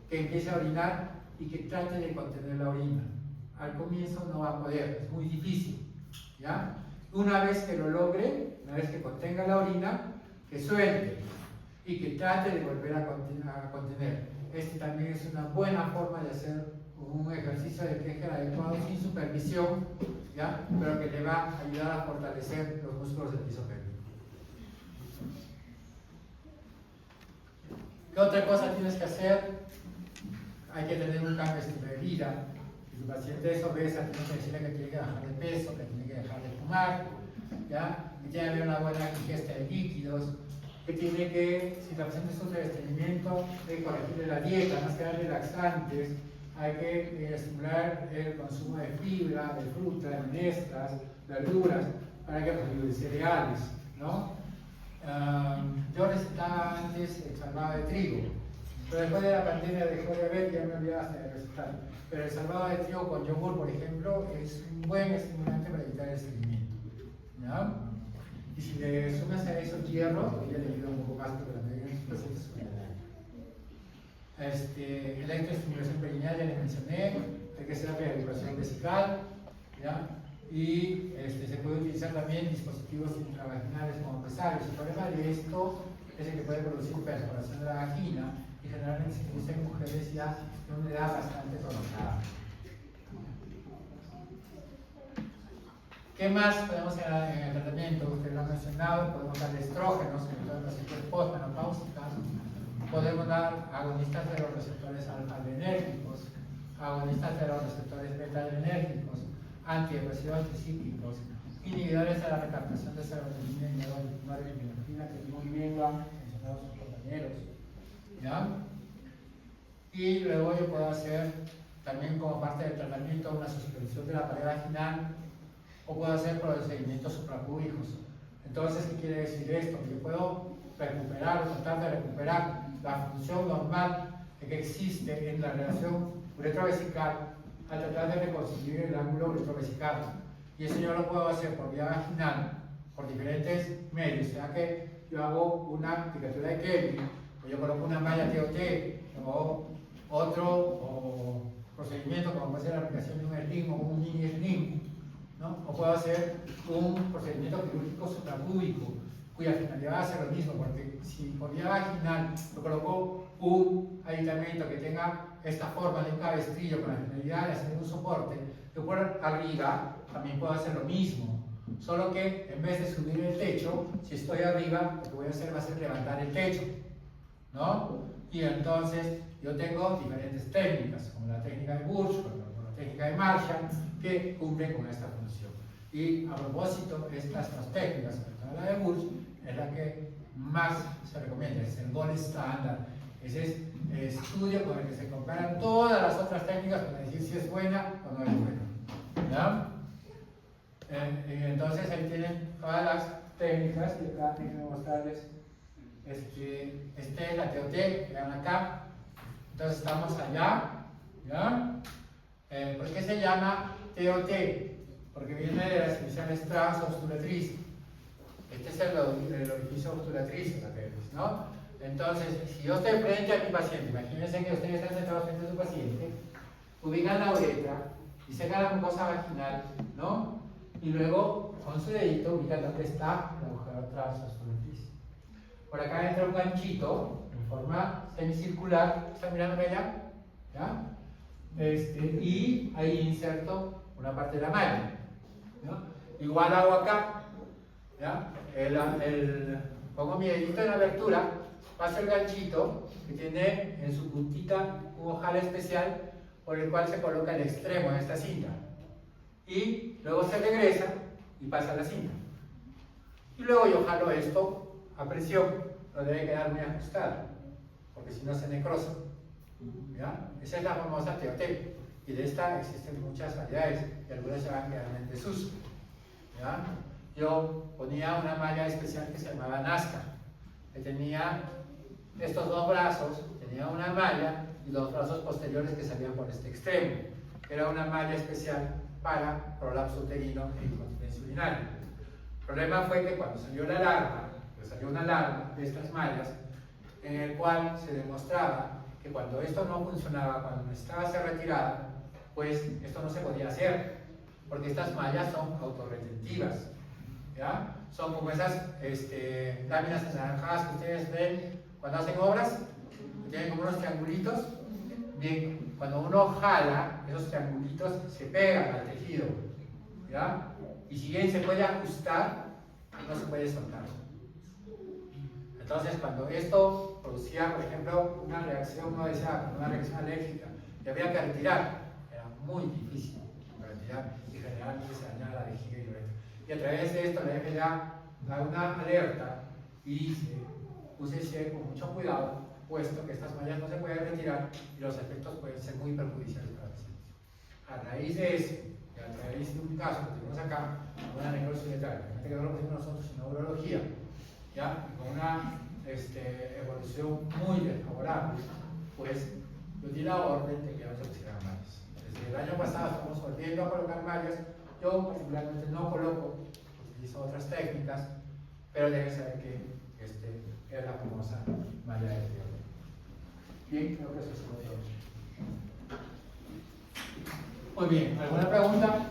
que empiece a orinar y que trate de contener la orina. al comienzo no va a poder, es muy difícil, ¿ya? Una vez que lo logre, una vez que contenga la orina, que suelte y que trate de volver a contener. Este también es una buena forma de hacer un ejercicio de Kegel adecuado sin supervisión, ¿ya? Pero que le va a ayudar a fortalecer los músculos del piso pélvico. ¿Qué otra cosa tienes que hacer? Hay que tener un cambio de estilo de vida. Si tu paciente es obesa, tienes que decirle que tiene que bajar de peso, que tiene que dejar de fumar, ¿ya? Que tiene que haber una buena ingesta de líquidos, que tiene que, si la paciente sufre de estreñimiento, hay que corregirle la dieta, más que darle laxantes, hay que estimular el consumo de fibra, de fruta, de menestras, verduras, para que de cereales, ¿no? Yo recetaba antes el salvado de trigo, pero después de la pandemia dejó de haber y ya me olvidaba hasta de recetar. Pero el salvado de trigo con yogur, por ejemplo, es un buen estimulante para evitar el estreñimiento, ¿ya? Y si le sumas a eso hierro, pues ya le ayuda un poco más, porque la mayoría de los pacientes sufren de electroestimulación perineal, ya les mencioné, hay que hacer reeducación vesical, ¿ya? Y se puede utilizar también dispositivos intravaginales como pesarios. El problema de esto es el que puede producir perforación de la vagina y generalmente se utiliza en mujeres ya de una edad bastante prolongada. ¿Qué más podemos hacer en el tratamiento? Usted lo ha mencionado, podemos dar estrógenos en todas las pacientes postmenopáusicas, podemos dar agonistas de los receptores alfa-adrenérgicos, agonistas de los receptores beta-adrenérgicos, antidepresivos anticíclicos, inhibidores de la recaptación de serotonina y norepinefrina, que muy bien lo han mencionado sus compañeros, ¿ya? Y luego yo puedo hacer también como parte del tratamiento una suspensión de la pared vaginal, o puedo hacer procedimientos suprapúbicos. Entonces, ¿qué quiere decir esto? Que yo puedo recuperar o tratar de recuperar la función normal que existe en la relación uretrovesical al tratar de reconstruir el ángulo uretrovesical. Y eso yo lo puedo hacer por vía vaginal, por diferentes medios, sea que yo hago una picatura de Kelvin, o yo coloco una malla TOT, o otro procedimiento como puede ser la aplicación de un sling o un mini sling, ¿no? O puedo hacer un procedimiento quirúrgico suprapúbico, cuya finalidad va a ser lo mismo, porque si por vía vaginal yo coloco un aditamento que tenga esta forma de un cabestrillo con la finalidad de hacer un soporte, yo por arriba también puedo hacer lo mismo, solo que en vez de subir el techo, si estoy arriba, lo que voy a hacer va a ser levantar el techo, ¿no? Y entonces yo tengo diferentes técnicas, como la técnica de Burch, como la técnica de Marshall, que cumplen con esta función. Y a propósito, estas dos técnicas, sobre todo la de Burch, es la que más se recomienda, es el gold standard. Ese es el estudio con el que se comparan todas las otras técnicas para decir si es buena o no es buena, ¿ya? Entonces ahí tienen todas las técnicas, y acá déjenme mostrarles. Este es la TOT, vean acá. Entonces estamos allá, ¿ya? ¿Por qué se llama TOT? Porque viene de las iniciales transobturatriz. Este es el orificio obturatriz, la pelvis, ¿no? Entonces, si yo estoy frente a mi paciente, imagínense que ustedes están sentados frente a su paciente, ubican la uretra y secan la mucosa vaginal, ¿no? Y luego, con su dedito, ubican dónde está el agujero transobturatriz. Por acá entra un ganchito en forma semicircular, ¿están mirando allá? ¿Ya? Y ahí inserto una parte de la malla, ¿no? Igual hago acá, ¿ya? Pongo mi dedito en la abertura, paso el ganchito que tiene en su puntita un ojal especial por el cual se coloca el extremo de esta cinta, y luego se regresa y pasa la cinta, y luego yo jalo esto a presión, lo debe quedar muy ajustado porque si no se necrosa, ¿ya? Esa es la famosa TOT, y de esta existen muchas variedades y algunas se van a quedar en desuso, ¿ya? Yo ponía una malla especial que se llamaba Nazca, que tenía estos dos brazos, tenía una malla y dos brazos posteriores que salían por este extremo, que era una malla especial para prolapso uterino e incontinencia urinaria. El problema fue que cuando salió la alarma, salió una alarma de estas mallas, en el cual se demostraba que cuando esto no funcionaba, cuando necesitaba ser retirada, pues esto no se podía hacer, porque estas mallas son autorretentivas, ¿ya? Son como esas láminas anaranjadas que ustedes ven cuando hacen obras, que tienen como unos triangulitos. Bien, cuando uno jala, esos triangulitos se pegan al tejido, ¿ya? Y si bien se puede ajustar, no se puede soltar. Entonces, cuando esto producía, por ejemplo, una reacción no deseada, una reacción alérgica, y había que retirar, era muy difícil retirar y generalmente se dañaba la vejiga y la uretra. Y a través de esto la FDA da una alerta y dice, úsese con mucho cuidado, puesto que estas mallas no se pueden retirar y los efectos pueden ser muy perjudiciales para el paciente. A raíz de eso, y a través de un caso que tuvimos acá, una necrosis uretral, que no lo pusimos nosotros, sino urología, ¿ya? Y con una evolución muy desfavorable, pues yo di la orden de que no se pusieran mallas. Desde el año pasado estamos volviendo a colocar mallas. Yo particularmente no coloco, utilizo otras técnicas, pero deben saber que es la famosa malla de Fiore. Bien, creo que eso es todo. Muy bien, ¿alguna pregunta?